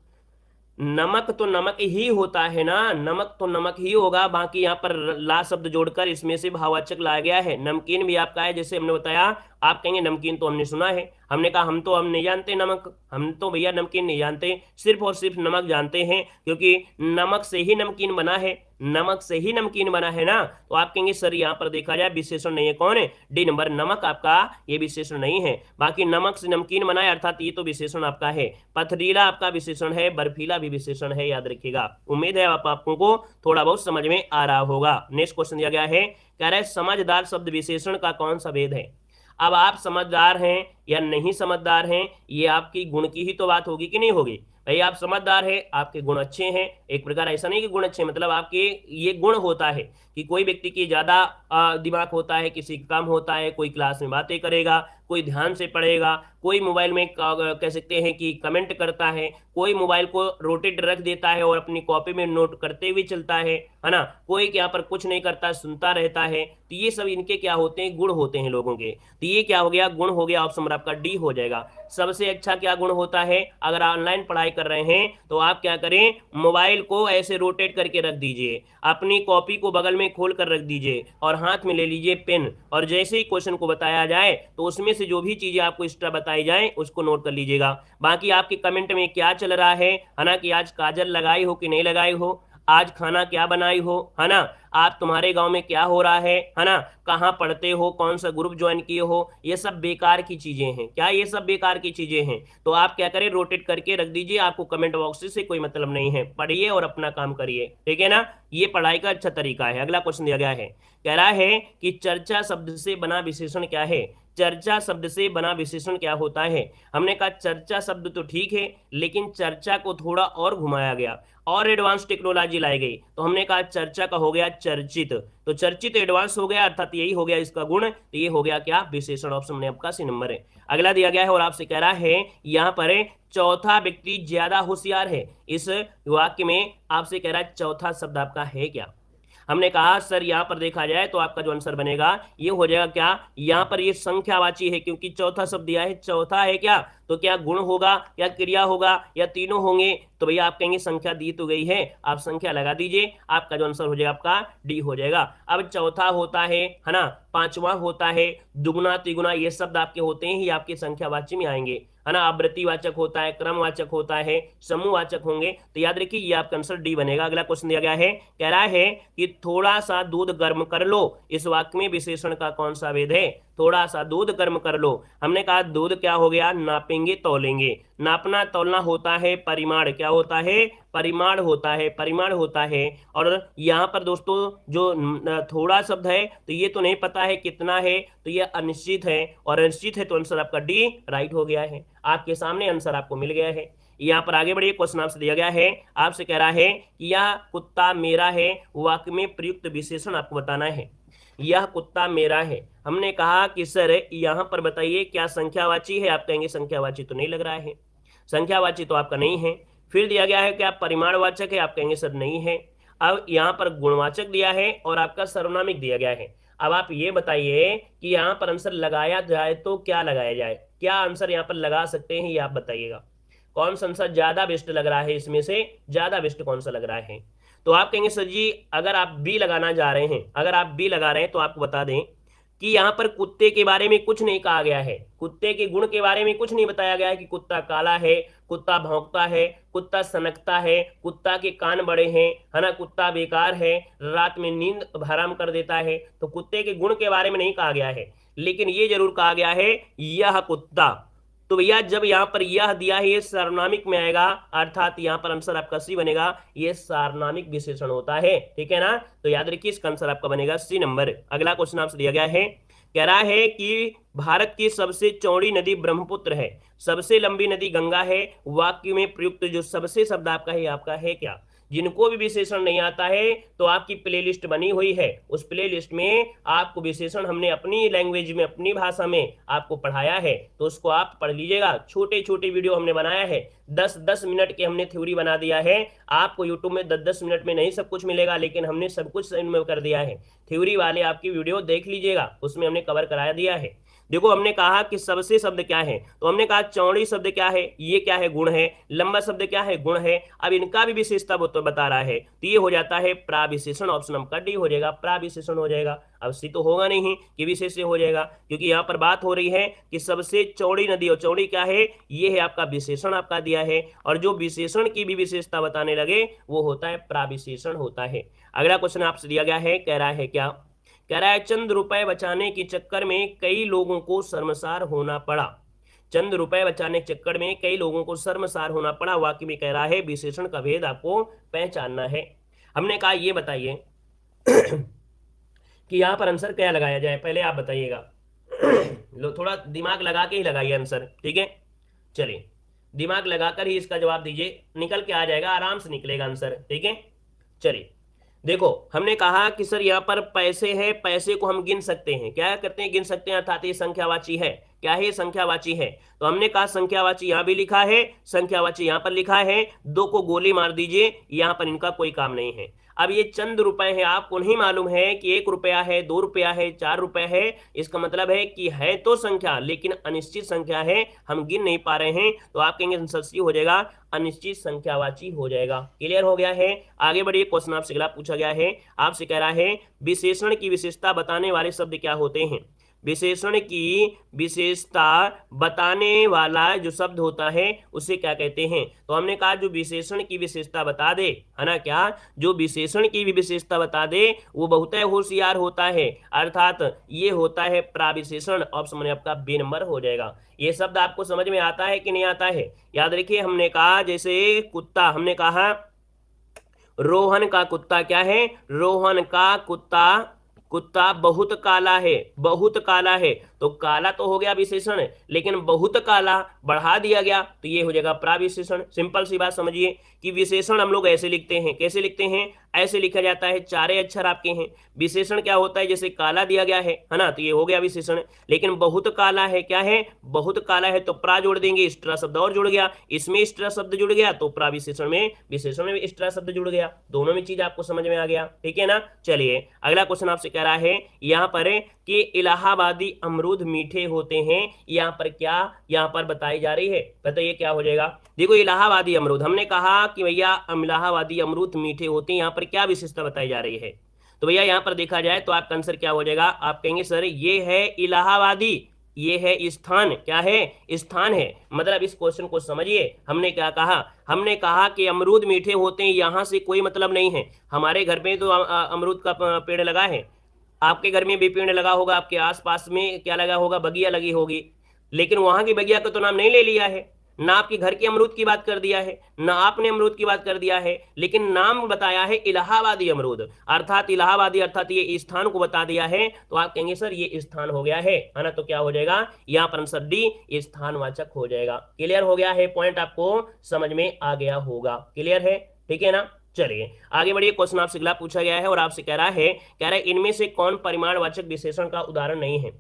नमक तो नमक ही होता है ना, नमक तो नमक ही होगा। बाकी यहाँ पर ला शब्द जोड़कर इसमें से भाववाचक लाया गया है। नमकीन भी आपका है, जैसे हमने बताया, आप कहेंगे नमकीन तो हमने सुना है, हमने कहा हम नहीं जानते नमक, हम तो भैया नमकीन नहीं जानते, सिर्फ और सिर्फ नमक जानते हैं, क्योंकि नमक से ही नमकीन बना है, नमक से ही नमकीन बना है ना, तो आप कहेंगे सर यहाँ पर देखा जाए विशेषण नहीं है, कौन है, डी नंबर, नमक आपका ये विशेषण नहीं है। बाकी नमक से नमकीन बना है अर्थात ये तो विशेषण आपका है। पथरीला आपका विशेषण है, बर्फीला भी विशेषण है, याद रखिएगा। उम्मीद है आपको को थोड़ा बहुत समझ में आ रहा होगा। नेक्स्ट क्वेश्चन दिया गया है, कह रहा है समझदार शब्द विशेषण का कौन सा भेद है। अब आप समझदार हैं या नहीं समझदार हैं, ये आपकी गुण की ही तो बात होगी कि नहीं होगी। भाई आप समझदार हैं, आपके गुण अच्छे हैं, एक प्रकार ऐसा नहीं कि गुण अच्छे, मतलब आपके ये गुण होता है कि कोई व्यक्ति की ज्यादा दिमाग होता है, किसी का कम होता है, कोई क्लास में बातें करेगा, कोई ध्यान से पढ़ेगा, कोई मोबाइल में कह सकते हैं कि कमेंट करता है, कोई मोबाइल को रोटेट रख देता है और अपनी कॉपी में नोट करते हुए चलता है ना, कोई यहाँ पर कुछ नहीं करता, सुनता रहता है। तो ये सब इनके क्या होते हैं, गुण होते हैं लोगों के। तो ये क्या हो गया, गुण हो गया, ऑप्शन नंबर आपका डी हो जाएगा। सबसे अच्छा क्या गुण होता है, अगर ऑनलाइन पढ़ाई कर रहे हैं तो आप क्या करें, मोबाइल को ऐसे रोटेट करके रख दीजिए, अपनी कॉपी को बगल में खोल कर रख दीजिए और हाथ में ले लीजिए पेन, और जैसे ही क्वेश्चन को बताया जाए तो उसमें से जो भी चीजें आपको एक्स्ट्रा बताई जाए उसको नोट कर लीजिएगा। बाकी आपके कमेंट में क्या चल रहा है ना, कि आज काजल लगाई हो कि नहीं लगाई हो, आज खाना क्या बनाई हो, है ना, आप तुम्हारे गांव में क्या हो रहा है ना, कहाँ पढ़ते हो, कौन सा ग्रुप ज्वाइन किए हो, ये सब बेकार की चीजें हैं। क्या ये सब बेकार की चीजें हैं, तो आप क्या करें, रोटेट करके रख दीजिए, आपको कमेंट बॉक्स से कोई मतलब नहीं है, पढ़िए और अपना काम करिए, ठीक है ना। ये पढ़ाई का अच्छा तरीका है। अगला क्वेश्चन दिया गया है, कह रहा है कि चर्चा शब्द से बना विशेषण क्या है। चर्चा शब्द से बना विशेषण क्या होता है। हमने कहा चर्चा शब्द तो ठीक है, लेकिन चर्चा को थोड़ा और घुमाया गया और एडवांस टेक्नोलॉजी लाई गई, तो हमने कहा चर्चा का हो गया चर्चित, तो चर्चित एडवांस हो गया, अर्थात यही हो गया इसका गुण, तो ये हो गया क्या, विशेषण। ऑप्शन में आपका सी नंबर है। अगला दिया गया है और आपसे कह रहा है यहाँ पर चौथा व्यक्ति ज्यादा होशियार है। इस वाक्य में आपसे कह रहा है चौथा शब्द आपका है क्या। हमने कहा सर यहाँ पर देखा जाए तो आपका जो आंसर बनेगा ये हो जाएगा क्या, यहाँ पर ये संख्यावाची है, क्योंकि चौथा शब्द दिया है, चौथा है क्या, तो क्या गुण होगा या क्रिया होगा या तीनों होंगे, तो भैया आप कहेंगे संख्या दी तो गई है, आप संख्या लगा दीजिए, आपका जो आंसर हो जाएगा आपका डी हो जाएगा। अब चौथा होता है ना, पांचवा होता है, दुगुना तिगुना, ये शब्द आपके होते हैं ही आपके संख्यावाची में आएंगे, है ना। आवृत्तिवाचक होता है, क्रमवाचक होता है, समूहवाचक होंगे, तो याद रखिए ये आपका आंसर डी बनेगा। अगला क्वेश्चन दिया गया है, कह रहा है कि थोड़ा सा दूध गर्म कर लो। इस वाक्य में विशेषण का कौन सा भेद है, थोड़ा सा दूध गर्म कर लो। हमने कहा दूध क्या हो गया, नापेंगे तौलेंगे, नापना तौलना होता है परिमाण, क्या होता है, परिमाण होता है, परिमाण होता है। और यहाँ पर दोस्तों जो थोड़ा शब्द है तो ये तो नहीं पता है कितना है, तो ये अनिश्चित है, और अनिश्चित है तो आंसर आपका डी राइट हो गया है। आपके सामने आंसर आपको मिल गया है। यहाँ पर आगे बढ़िए, क्वेश्चन आपसे दिया गया है, आपसे कह रहा है कि यह कुत्ता मेरा है, वाक्य में प्रयुक्त विशेषण आपको बताना है। यह कुत्ता मेरा है, हमने कहा कि सर यहाँ पर बताइए क्या संख्यावाची है, आप कहेंगे संख्यावाची तो नहीं लग रहा है, संख्यावाची तो आपका नहीं है। फिर दिया गया है क्या परिमाणवाचक है, आप कहेंगे सर नहीं है। अब यहाँ पर गुणवाचक दिया है और आपका सर्वनामिक दिया गया है। अब आप ये बताइए कि यहाँ पर आंसर लगाया जाए तो क्या लगाया जाए, क्या आंसर यहाँ पर लगा सकते हैं, ये आप बताइएगा। कौन सा आंसर ज्यादा बेस्ट लग रहा है, इसमें से ज्यादा बेस्ट कौन सा लग रहा है। तो आप कहेंगे सर जी अगर आप बी लगाना जा रहे हैं, अगर आप बी लगा रहे हैं तो आपको बता दें कि यहाँ पर कुत्ते के बारे में कुछ नहीं कहा गया है, कुत्ते के गुण के बारे में कुछ नहीं बताया गया है कि कुत्ता काला है, कुत्ता भौंकता है, कुत्ता सनकता है, कुत्ता के कान बड़े हैं, है ना, कुत्ता बेकार है, रात में नींद हराम कर देता है। तो कुत्ते के गुण के बारे में नहीं कहा गया है, लेकिन ये जरूर कहा गया है यह कुत्ता। तो भैया जब यहाँ पर यह दिया है ये सार्वनामिक में आएगा, अर्थात यहाँ पर आंसर आपका सी बनेगा, ये सार्वनामिक विशेषण होता है, ठीक है ना। तो याद रखिए इसका आंसर आपका बनेगा सी नंबर। अगला क्वेश्चन आपसे दिया गया है, कह रहा है कि भारत की सबसे चौड़ी नदी ब्रह्मपुत्र है, सबसे लंबी नदी गंगा है, वाक्य में प्रयुक्त जो सबसे शब्द आपका है आपका है क्या। जिनको भी विशेषण नहीं आता है तो आपकी प्लेलिस्ट बनी हुई है, उस प्लेलिस्ट में आपको विशेषण हमने अपनी लैंग्वेज में अपनी भाषा में आपको पढ़ाया है, तो उसको आप पढ़ लीजिएगा। छोटे छोटे वीडियो हमने बनाया है, 10-10 मिनट के हमने थ्योरी बना दिया है। आपको यूट्यूब में 10-10 मिनट में नहीं सब कुछ मिलेगा, लेकिन हमने सब कुछ इनमें कर दिया है। थ्योरी वाले आपकी वीडियो देख लीजिएगा, उसमें हमने कवर करा दिया है। देखो हमने कहा कि सबसे शब्द क्या है, तो हमने कहा चौड़ी शब्द क्या है, ये क्या है, गुण है। लंबा शब्द क्या है, गुण है। अब इनका भी विशेषता बता रहा है, तो ये हो जाता है प्राविशेषण। ऑप्शन आपका डी हो जाएगा, प्राविशेषण हो जाएगा। अब सी तो होगा नहीं कि विशेष से हो जाएगा, क्योंकि यहाँ पर बात हो रही है कि सबसे चौड़ी नदी, और चौड़ी क्या है, ये है आपका विशेषण आपका दिया है, और जो विशेषण की भी विशेषता बताने लगे वो होता है प्राविशेषण होता है। अगला क्वेश्चन आपसे दिया गया है, कह रहा है क्या, कह रहा है चंद रुपए बचाने के चक्कर में कई लोगों को शर्मसार होना पड़ा। चंद रुपए बचाने के चक्कर में कई लोगों को शर्मसार होना पड़ा, वाक्य में कह रहा है विशेषण का भेद आपको पहचानना है। हमने कहा ये बताइए कि यहां पर आंसर क्या लगाया जाए, पहले आप बताइएगा। लो थोड़ा दिमाग लगा के ही लगाइए आंसर, ठीक है। चलिए दिमाग लगाकर ही इसका जवाब दीजिए, निकल के आ जाएगा, आराम से निकलेगा आंसर, ठीक है। चलिए देखो, हमने कहा कि सर यहाँ पर पैसे है, पैसे को हम गिन सकते हैं, क्या करते हैं, गिन सकते हैं, अर्थात ये संख्यावाची है। क्या है, संख्यावाची है। तो हमने कहा संख्यावाची यहां भी लिखा है, संख्यावाची यहां पर लिखा है, दो को गोली मार दीजिए, यहां पर इनका कोई काम नहीं है। अब ये चंद रुपए हैं, आपको नहीं मालूम है कि 1 रुपया है, 2 रुपया है, 4 रुपए है, इसका मतलब है कि है तो संख्या लेकिन अनिश्चित संख्या है, हम गिन नहीं पा रहे हैं, तो आप कहेंगे आंसर सी हो जाएगा, अनिश्चित संख्यावाची हो जाएगा। क्लियर हो गया है। आगे बढ़िए, क्वेश्चन आपसे अगला पूछा गया है, आपसे कह रहा है विशेषण की विशेषता बताने वाले शब्द क्या होते हैं। विशेषण की विशेषता बताने वाला जो शब्द होता है उसे क्या कहते हैं। तो हमने कहा जो विशेषण की विशेषता बता दे, है ना, क्या, जो विशेषण की भी विशेषता बता दे वो बहुत होशियार होता है, अर्थात ये होता है प्राविशेषण। ऑप्शन आपका बी नंबर हो जाएगा। ये शब्द आपको समझ में आता है कि नहीं आता है, याद रखिए। हमने कहा जैसे कुत्ता, हमने कहा रोहन का कुत्ता क्या है, रोहन का कुत्ता, कुत्ता बहुत काला है, बहुत काला है, तो काला तो हो गया विशेषण, लेकिन बहुत काला बढ़ा दिया गया तो ये हो जाएगा प्राविशेषण। सिंपल सी बात समझिए कि विशेषण हम लोग ऐसे लिखते हैं, कैसे लिखते हैं, ऐसे लिखा जाता है, चारे अक्षर आपके हैं। विशेषण क्या होता है, जैसे काला दिया गया है ना, तो ये हो गया विशेषण। लेकिन बहुत काला है, क्या है, बहुत काला है, तो प्रा जोड़ देंगे, स्ट्रा शब्द और जुड़ गया, इसमें स्ट्रा शब्द जुड़ गया, तो प्राविशेषण में, विशेषण में स्ट्रा शब्द जुड़ गया। दोनों में चीज आपको समझ में आ गया, ठीक है ना। चलिए अगला क्वेश्चन आपसे कह रहा है यहाँ पर कि इलाहाबादी अमरूद मीठे होते हैं, यहाँ पर क्या, यहाँ पर बताई जा रही है, बताइए क्या हो जाएगा। देखो इलाहाबादी अमरूद, हमने कहा कि भैया इलाहाबादी अमरूद मीठे होते हैं, यहाँ पर क्या विशेषता बताई जा रही है। तो भैया यहाँ पर देखा जाए तो आपका आंसर क्या हो जाएगा, आप कहेंगे सर ये है इलाहाबादी, ये है स्थान, क्या है, स्थान है। मतलब इस क्वेश्चन को समझिए, हमने क्या कहा, हमने कहा कि अमरूद मीठे होते हैं, यहां से कोई मतलब नहीं है। हमारे घर में तो अमरूद का पेड़ लगा है, आपके घर में भी पेड़ लगा होगा, आपके आसपास में क्या लगा होगा, बगिया लगी होगी, लेकिन वहां की बगिया का तो नाम नहीं ले लिया है, ना आपके घर के अमरूद की बात कर दिया है, ना आपने अमरूद की बात कर दिया है, लेकिन नाम बताया है इलाहाबादी अमरूद, अर्थात इलाहाबादी, अर्थात ये स्थान को बता दिया है। तो आप कहेंगे सर ये स्थान हो गया है ना, तो क्या हो जाएगा, यहाँ पर आंसर डी स्थानवाचक हो जाएगा। क्लियर हो गया है, पॉइंट आपको समझ में आ गया होगा, क्लियर है, ठीक है ना। चलिए आगे बढ़िए, क्वेश्चन आपसे अगला पूछा गया है और आपसे कह रहा है इनमें से कौन परिमाणवाचक विशेषण का उदाहरण नहीं है।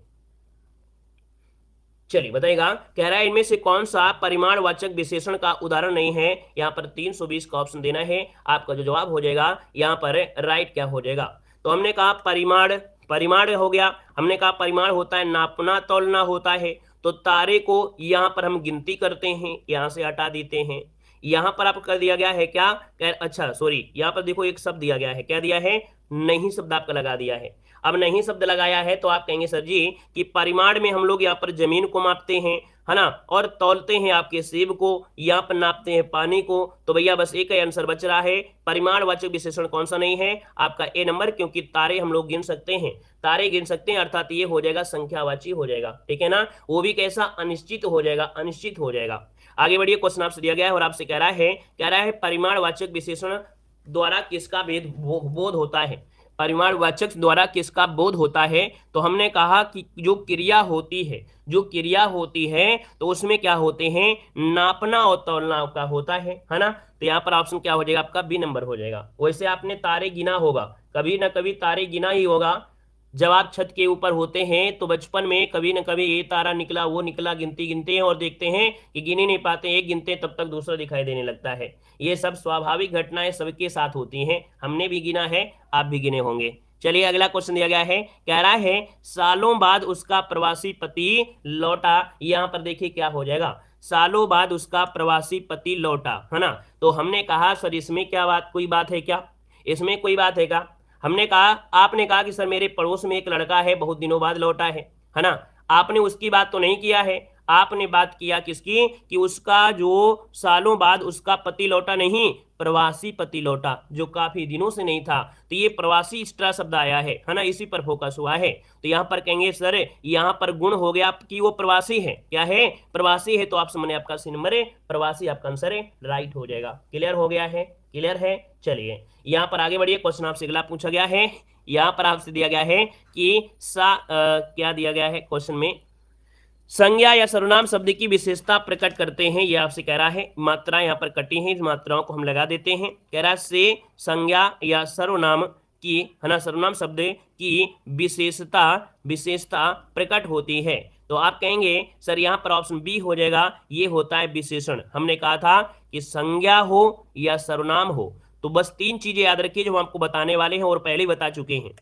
चलिए बताइएगा, कह रहा है इनमें से कौन सा परिमाणवाचक विशेषण का उदाहरण नहीं है। यहाँ पर 320 का ऑप्शन देना है, आपका जो जवाब हो जाएगा यहाँ पर राइट क्या हो जाएगा। तो हमने कहा परिमाण, परिमाण हो गया, हमने कहा परिमाण होता है नापना तौलना होता है, तो तारे को यहाँ पर हम गिनती करते हैं, यहाँ से हटा देते हैं। यहाँ पर आपको कर दिया गया है क्या, अच्छा सॉरी, यहाँ पर देखो एक शब्द दिया गया है, क्या दिया है, नहीं शब्द आपका लगा दिया है। अब नहीं शब्द लगाया है तो आप कहेंगे सर जी कि परिमाण में हम लोग यहाँ पर जमीन को मापते हैं, है ना, और तौलते हैं आपके सेब को, यहाँ पर नापते हैं पानी को। तो भैया बस एक ही आंसर बच रहा है, परिमाणवाचक विशेषण कौन सा नहीं है, आपका ए नंबर, क्योंकि तारे हम लोग गिन सकते हैं, तारे गिन सकते हैं, अर्थात ये हो जाएगा संख्यावाची हो जाएगा, ठीक है ना। वो भी कैसा, अनिश्चित हो जाएगा, अनिश्चित हो जाएगा। आगे बढ़िए, क्वेश्चन आपसे दिया गया है और आपसे कह रहा है परिमाणवाचक विशेषण द्वारा किसका बोध होता है, परिमाणवाचक द्वारा किसका बोध होता है। तो हमने कहा कि जो क्रिया होती है, जो क्रिया होती है तो उसमें क्या होते हैं, नापना और तौलना का होता है ना। तो यहाँ पर ऑप्शन क्या हो जाएगा, आपका बी नंबर हो जाएगा। वैसे आपने तारे गिना होगा, कभी ना कभी तारे गिना ही होगा, जब आप छत के ऊपर होते हैं तो बचपन में कभी न कभी ये तारा निकला वो निकला, गिनती गिनते हैं और देखते हैं कि गिन ही नहीं पाते, एक गिनते तब तक दूसरा दिखाई देने लगता है। ये सब स्वाभाविक घटनाएं सबके साथ होती हैं, हमने भी गिना है, आप भी गिने होंगे। चलिए अगला क्वेश्चन दिया गया है, कह रहा है सालों बाद उसका प्रवासी पति लौटा। यहाँ पर देखिए क्या हो जाएगा, सालों बाद उसका प्रवासी पति लौटा, है ना। तो हमने कहा सर इसमें क्या बात, कोई बात है क्या, इसमें कोई बात है क्या। हमने कहा, आपने कहा कि सर मेरे पड़ोस में एक लड़का है बहुत दिनों बाद लौटा है ना। आपने उसकी बात तो नहीं किया है, आपने बात किया किसकी, कि उसका जो सालों बाद उसका पति लौटा, नहीं प्रवासी पति लौटा, जो काफी दिनों से नहीं था। तो ये प्रवासी एक्स्ट्रा शब्द आया है ना, इसी पर फोकस हुआ है। तो यहाँ पर कहेंगे सर यहाँ पर गुण हो गया कि वो प्रवासी है, क्या है, प्रवासी है। तो ऑप्शन में आपका सी नंबर है प्रवासी, आपका आंसर है, राइट हो जाएगा। क्लियर हो गया है, क्लियर है। चलिए यहाँ पर आगे बढ़िए, क्वेश्चन आपसे अगला पूछा गया है। यहाँ पर आपसे दिया गया है कि क्या दिया गया है क्वेश्चन में, संज्ञा या सर्वनाम शब्द की विशेषता प्रकट करते हैं, ये आपसे कह रहा है। मात्रा यहाँ पर कटी है, इस मात्राओं को हम लगा देते हैं। कह रहा है से संज्ञा या सर्वनाम की, है ना, सर्वनाम शब्द की विशेषता प्रकट होती है। तो आप कहेंगे सर यहाँ पर ऑप्शन बी हो जाएगा, ये होता है विशेषण। हमने कहा था कि संज्ञा हो या सर्वनाम हो, तो बस तीन चीजें याद रखिए जो हम आपको बताने वाले हैं और पहले ही बता चुके हैं।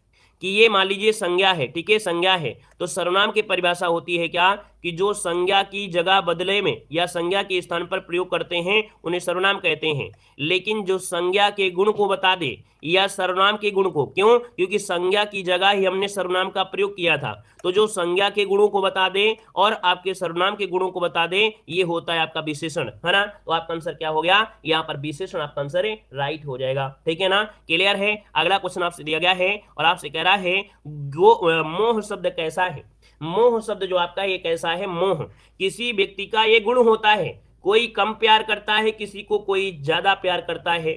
कि ये मान लीजिए संज्ञा है, ठीक है, संज्ञा है, तो सर्वनाम की परिभाषा होती है क्या, कि जो संज्ञा की जगह बदले में या संज्ञा के स्थान पर प्रयोग करते हैं उन्हें सर्वनाम कहते हैं। लेकिन जो संज्ञा के गुण को बता दे या सर्वनाम के गुण को, क्यों, क्योंकि संज्ञा की जगह ही हमने सर्वनाम का प्रयोग किया था, तो जो संज्ञा के गुणों को बता दे और आपके सर्वनाम के गुणों को बता दे, ये होता है आपका विशेषण, है ना। तो आपका आंसर क्या हो गया, यहाँ पर विशेषण आपका आंसर है, राइट हो जाएगा, ठीक है ना। क्लियर है। अगला क्वेश्चन आपसे दिया गया है और आपसे कह रहा है मोह शब्द कैसा है। मोह शब्द जो आपका ये कैसा है, मोह किसी व्यक्ति का ये गुण होता है, कोई कम प्यार करता है किसी को, कोई ज्यादा प्यार करता है।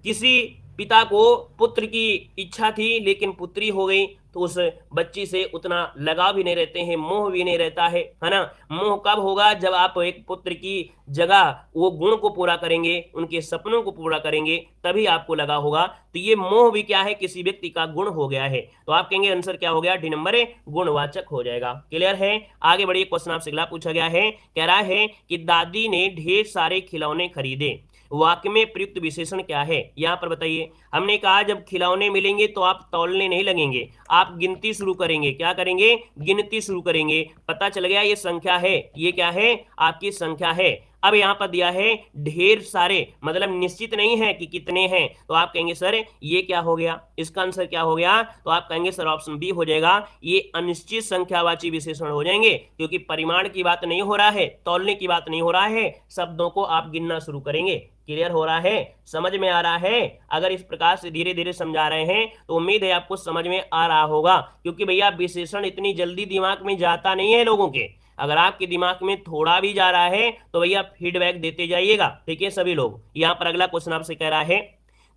किसी पिता को पुत्र की इच्छा थी लेकिन पुत्री हो गई, तो उस बच्ची से उतना लगाव भी नहीं रहते हैं, मोह भी नहीं रहता है ना। मोह कब होगा, जब आप एक पुत्र की जगह वो गुण को पूरा करेंगे, उनके सपनों को पूरा करेंगे, तभी आपको लगा होगा। तो ये मोह भी क्या है, किसी व्यक्ति का गुण हो गया है। तो आप कहेंगे आंसर क्या हो गया, डी नंबर है, गुणवाचक हो जाएगा। क्लियर है। आगे बढ़िए, क्वेश्चन आपसे अगला पूछा गया है। कह रहा है कि दादी ने ढेर सारे खिलौने खरीदे, वाक्य में प्रयुक्त विशेषण क्या है, यहां पर बताइए। हमने कहा जब खिलौने मिलेंगे तो आप तौलने नहीं लगेंगे, आप गिनती शुरू करेंगे। क्या करेंगे, गिनती शुरू करेंगे। पता चल गया ये संख्या है, ये क्या है, आपकी संख्या है। अब यहाँ पर दिया है ढेर सारे, मतलब निश्चित नहीं है कि कितने हैं, तो आप कहेंगे सर ये क्या हो गया, इसका आंसर क्या हो गया, तो आप कहेंगे सर ऑप्शन बी हो जाएगा, ये अनिश्चित संख्यावाची विशेषण हो जाएंगे, क्योंकि परिमाण की बात नहीं हो रहा है, तौलने की बात नहीं हो रहा है, शब्दों को आप गिनना शुरू करेंगे। क्लियर हो रहा है, समझ में आ रहा है। अगर इस प्रकार से धीरे धीरे समझा रहे हैं तो उम्मीद है आपको समझ में आ रहा होगा, क्योंकि भैया विशेषण इतनी जल्दी दिमाग में जाता नहीं है लोगों के। अगर आपके दिमाग में थोड़ा भी जा रहा है तो भैया फीडबैक देते जाइएगा, ठीक है सभी लोग। यहाँ पर अगला क्वेश्चन आपसे कह रहा है,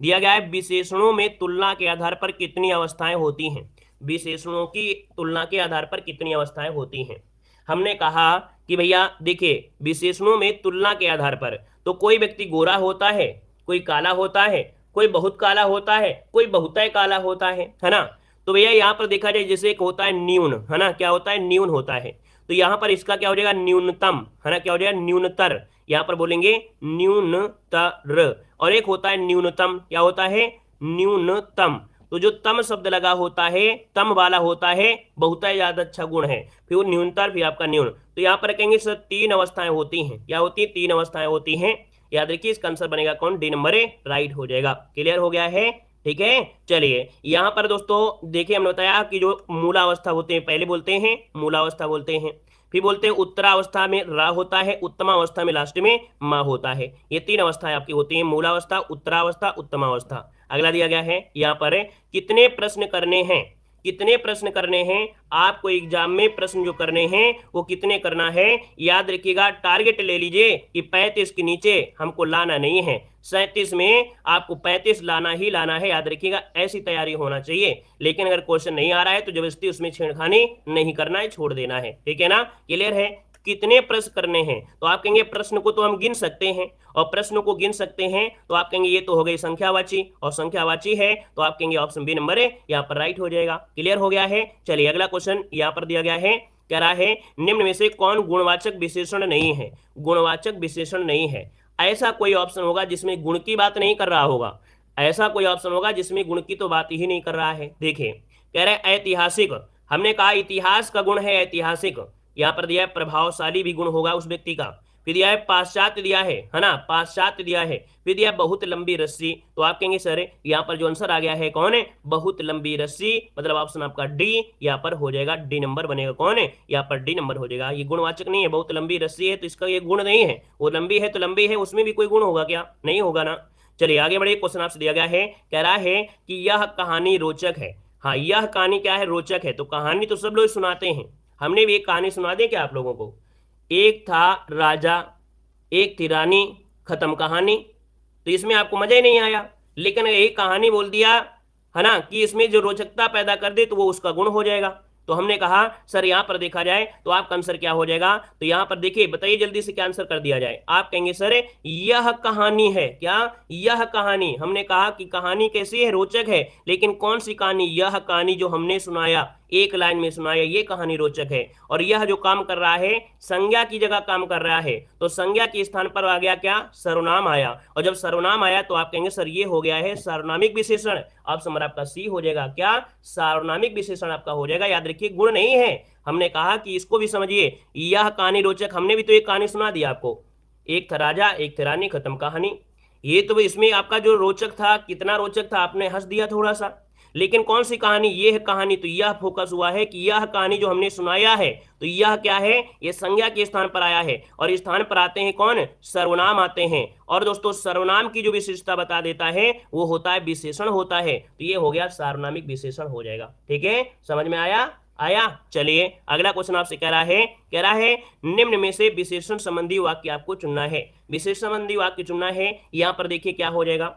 दिया गया है विशेषणों में तुलना के आधार पर कितनी अवस्थाएं होती हैं। विशेषणों की तुलना के आधार पर कितनी अवस्थाएं होती हैं। हमने कहा कि भैया देखिए विशेषणों में तुलना के आधार पर, तो कोई व्यक्ति गोरा होता है, कोई काला होता है, कोई बहुत काला होता है, कोई बहुतय काला होता है ना। तो भैया यहाँ पर देखा जाए जैसे एक होता है न्यून, है ना, क्या होता है, न्यून होता है। तो यहाँ पर इसका क्या हो जाएगा, न्यूनतम, है ना, क्या हो जाएगा, न्यूनतर। यहाँ पर बोलेंगे न्यूनतर। और एक होता है न्यूनतम, क्या होता है, न्यूनतम। तो जो तम शब्द लगा होता है, तम वाला होता है, बहुत ज्यादा अच्छा गुण है, फिर वो न्यूनतर, फिर आपका न्यून। तो यहाँ पर कहेंगे सर तीन अवस्थाएं होती हैं, क्या होती है, तीन अवस्थाएं होती हैं। याद रखिए इसका आंसर बनेगा कौन, डी नंबर है, राइट हो जाएगा। क्लियर हो गया है, ठीक है। चलिए यहाँ पर दोस्तों देखिए, हमने बताया कि जो मूलावस्था होते हैं पहले बोलते हैं, मूलावस्था बोलते हैं, फिर बोलते हैं उत्तरावस्था में रा होता है, उत्तमावस्था में लास्ट में मा होता है। ये तीन अवस्थाएं आपकी होती हैं, मूलावस्था, उत्तरावस्था, उत्तमावस्था। अगला दिया गया है यहाँ पर, कितने प्रश्न करने हैं, कितने प्रश्न करने हैं आपको एग्जाम में, प्रश्न जो करने हैं वो कितने करना है। याद रखिएगा टारगेट ले लीजिए कि 35 के नीचे हमको लाना नहीं है, 37 में आपको 35 लाना ही लाना है, याद रखिएगा, ऐसी तैयारी होना चाहिए। लेकिन अगर क्वेश्चन नहीं आ रहा है तो जबरदस्ती उसमें छेड़खानी नहीं करना है, छोड़ देना है, ठीक है ना। क्लियर है। कितने प्रश्न करने हैं, तो आप कहेंगे प्रश्न को तो हम गिन सकते हैं, और प्रश्न को गिन सकते हैं तो आप कहेंगे ये तो हो गई संख्यावाची, और संख्यावाची है तो आप कहेंगे ऑप्शन बी नंबर है, यहाँ पर राइट हो जाएगा। क्लियर हो गया है। चलिए अगला क्वेश्चन यहाँ पर दिया गया है, कह रहा है निम्न में से कौन गुणवाचक विशेषण नहीं है। गुणवाचक विशेषण नहीं है, ऐसा कोई ऑप्शन होगा जिसमें गुण की बात नहीं कर रहा होगा, ऐसा कोई ऑप्शन होगा जिसमें गुण की तो बात ही नहीं कर रहा है। देखिए कह रहे हैं ऐतिहासिक, हमने कहा इतिहास का गुण है ऐतिहासिक, यहाँ पर दिया है प्रभावशाली भी गुण होगा उस व्यक्ति का। फिर दिया है पाश्चात्य दिया है ना, पाश्चात्य दिया है, फिर दिया है बहुत लंबी रस्सी। तो आप कहेंगे सर यहाँ पर जो आंसर आ गया है कौन है, बहुत लंबी रस्सी, मतलब ऑप्शन आपका डी यहाँ पर हो जाएगा, डी नंबर बनेगा, कौन है यहाँ पर डी नंबर हो जाएगा। ये गुणवाचक नहीं है, बहुत लंबी रस्सी है तो इसका ये गुण नहीं है, वो लंबी है तो लंबी है, उसमें भी कोई गुण होगा क्या, नहीं होगा ना। चलिए आगे बढ़िए, क्वेश्चन आपसे दिया गया है, कह रहा है कि यह कहानी रोचक है। हाँ, यह कहानी क्या है, रोचक है। तो कहानी तो सब लोग सुनाते हैं, हमने भी एक कहानी सुना दें क्या आप लोगों को। एक था राजा, एक थी रानी, खत्म कहानी। तो इसमें आपको मजा ही नहीं आया, लेकिन एक कहानी बोल दिया है ना कि इसमें जो रोचकता पैदा कर दे तो वो उसका गुण हो जाएगा। तो हमने कहा सर यहाँ पर देखा जाए तो आपका आंसर क्या हो जाएगा, तो यहाँ पर देखिए, बताइए जल्दी से क्या आंसर कर दिया जाए। आप कहेंगे सर यह कहानी है, क्या, यह कहानी। हमने कहा कि कहानी कैसी है, रोचक है, लेकिन कौन सी कहानी, यह कहानी जो हमने सुनाया, एक लाइन में सुनाया, ये कहानी रोचक है। और यह जो काम कर रहा है संज्ञा की जगह काम कर रहा है, तो संज्ञा के स्थान पर आ गया क्या, सर्वनाम आया। और जब सर्वनाम आया तो आप कहेंगे सर ये हो गया है सार्वनामिक विशेषण। ऑप्शन नंबर आपका सी हो जाएगा, क्या, सार्वनामिक विशेषण आपका हो जाएगा। याद रखिए गुण नहीं है, हमने कहा कि इसको भी समझिए, यह कहानी रोचक, हमने भी तो एक कहानी सुना दी आपको, एक था राजा एक थी रानी, खत्म कहानी। ये तो इसमें आपका जो रोचक था, कितना रोचक था, आपने हंस दिया थोड़ा सा, लेकिन कौन सी कहानी, ये है कहानी। तो यह फोकस हुआ है कि यह कहानी जो हमने सुनाया है, तो यह क्या है, ये संज्ञा के स्थान पर आया है, और स्थान पर आते हैं कौन, सर्वनाम आते हैं। और दोस्तों सर्वनाम की जो विशेषता बता देता है वो होता है विशेषण होता है, तो ये हो गया सार्वनामिक विशेषण हो जाएगा। ठीक है, समझ में आया, आया। चलिए अगला क्वेश्चन आपसे कह रहा है निम्न में से विशेषण संबंधी वाक्य आपको चुनना है। विशेषण संबंधी वाक्य चुनना है, यहां पर देखिए क्या हो जाएगा।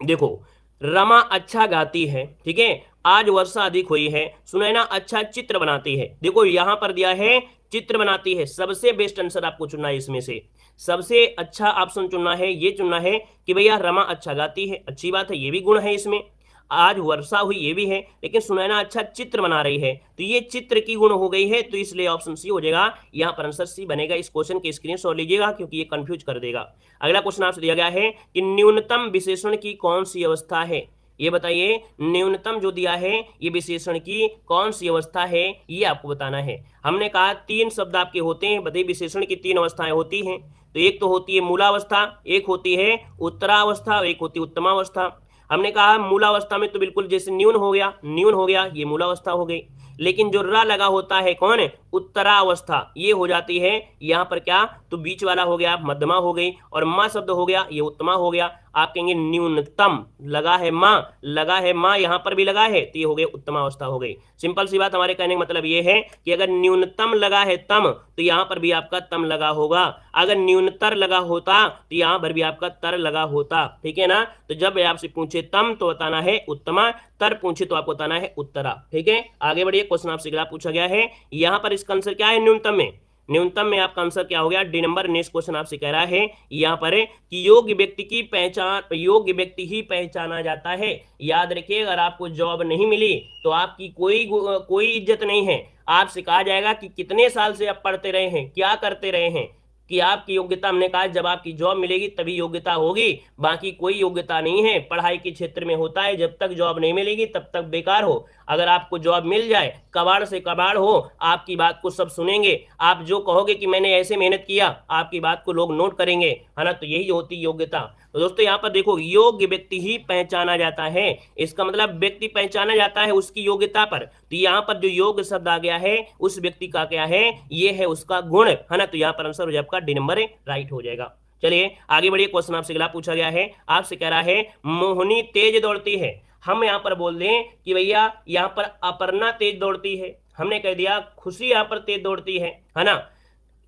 देखो, रमा अच्छा गाती है, ठीक है, आज वर्षा अधिक हुई है, सुनैना अच्छा चित्र बनाती है। देखो यहां पर दिया है चित्र बनाती है, सबसे बेस्ट आंसर आपको चुनना है, इसमें से सबसे अच्छा ऑप्शन चुनना है, ये चुनना है कि भैया रमा अच्छा गाती है, अच्छी बात है, ये भी गुण है इसमें। आज वर्षा हुई, ये भी है, लेकिन सुनैना अच्छा चित्र बना रही है, तो ये चित्र की गुण हो गई है, तो इसलिए ऑप्शन सी हो जाएगा, यहाँ पर आंसर सी बनेगा। इस क्वेश्चन के स्क्रीनशॉट लीजिएगा क्योंकि ये कंफ्यूज कर देगा। अगला क्वेश्चन आपसे दिया गया है कि न्यूनतम विशेषण की कौन सी अवस्था है, ये बताइए। न्यूनतम जो दिया है ये विशेषण की कौन सी अवस्था है, ये आपको बताना है। हमने कहा तीन शब्द आपके होते हैं, बताइए विशेषण की तीन अवस्थाएं होती हैं। तो एक तो होती है मूलावस्था, एक होती है उत्तरावस्था, एक होती है उत्तमावस्था। हमने कहा मूलावस्था में तो बिल्कुल जैसे न्यून हो गया, न्यून हो गया, ये मूलावस्था हो गई, लेकिन जो रा लगा होता है कौन है, उत्तरावस्था, ये हो जाती है यहाँ पर क्या, तो बीच वाला हो गया मध्यमा हो गई, और माँ शब्द हो गया ये उत्तमा हो गया। आप कहेंगे न्यूनतम लगा है माँ, लगा है माँ, यहाँ पर भी लगा है, तो ये हो गई उत्तमावस्था हो गई। सिंपल सी बात, हमारे कहने का मतलब ये है कि अगर न्यूनतम लगा है तम, तो यहाँ पर भी आपका तम लगा होगा। अगर न्यूनतर लगा होता तो यहाँ पर भी आपका तर लगा होता, ठीक है ना। तो जब आपसे पूछे तम तो बताना है उत्तमा, तर पूछे तो आपको बताना है उत्तरा। ठीक है, आगे बढ़िए, क्वेश्चन आपसे अगला पूछा गया है, यहाँ पर इसका आंसर क्या है, न्यूनतम में। न्यूनतम में आपका आंसर क्या हो गया, डी नंबर। नेक्स्ट क्वेश्चन आपसे कह रहा है यहाँ पर कि योग्य व्यक्ति की पहचान, योग्य व्यक्ति ही पहचाना जाता है। याद रखिए, अगर आपको जॉब नहीं मिली तो आपकी कोई इज्जत नहीं है। आपसे कहा जाएगा कि कितने साल से आप पढ़ते रहे हैं, क्या करते रहे हैं, कि आपकी योग्यता, हमने कहा जब आपकी जॉब मिलेगी तभी योग्यता होगी, बाकी कोई योग्यता नहीं है। पढ़ाई के क्षेत्र में होता है, जब तक जॉब नहीं मिलेगी तब तक बेकार हो। अगर आपको जॉब मिल जाए, कबाड़ से कबाड़ हो, आपकी बात को सब सुनेंगे, आप जो कहोगे कि मैंने ऐसे मेहनत किया, आपकी बात को लोग नोट करेंगे, है ना। तो यही होती योग्यता। तो दोस्तों यहाँ पर देखो, योग्य व्यक्ति ही पहचाना जाता है, इसका मतलब व्यक्ति पहचाना जाता है उसकी योग्यता पर। तो यहाँ पर जो योग्य शब्द आ गया है उस व्यक्ति का क्या है, ये है उसका गुण, है ना। तो यहाँ पर आंसर हो जाए आपका डी नंबर राइट हो जाएगा। चलिए आगे बढ़िए, क्वेश्चन आपसे अगला पूछा गया है, आपसे कह रहा है मोहिनी तेज दौड़ती है। हम यहाँ पर बोल दें कि भैया यहाँ पर अपर्णा तेज दौड़ती है, हमने कह दिया खुशी यहाँ पर तेज दौड़ती है ना,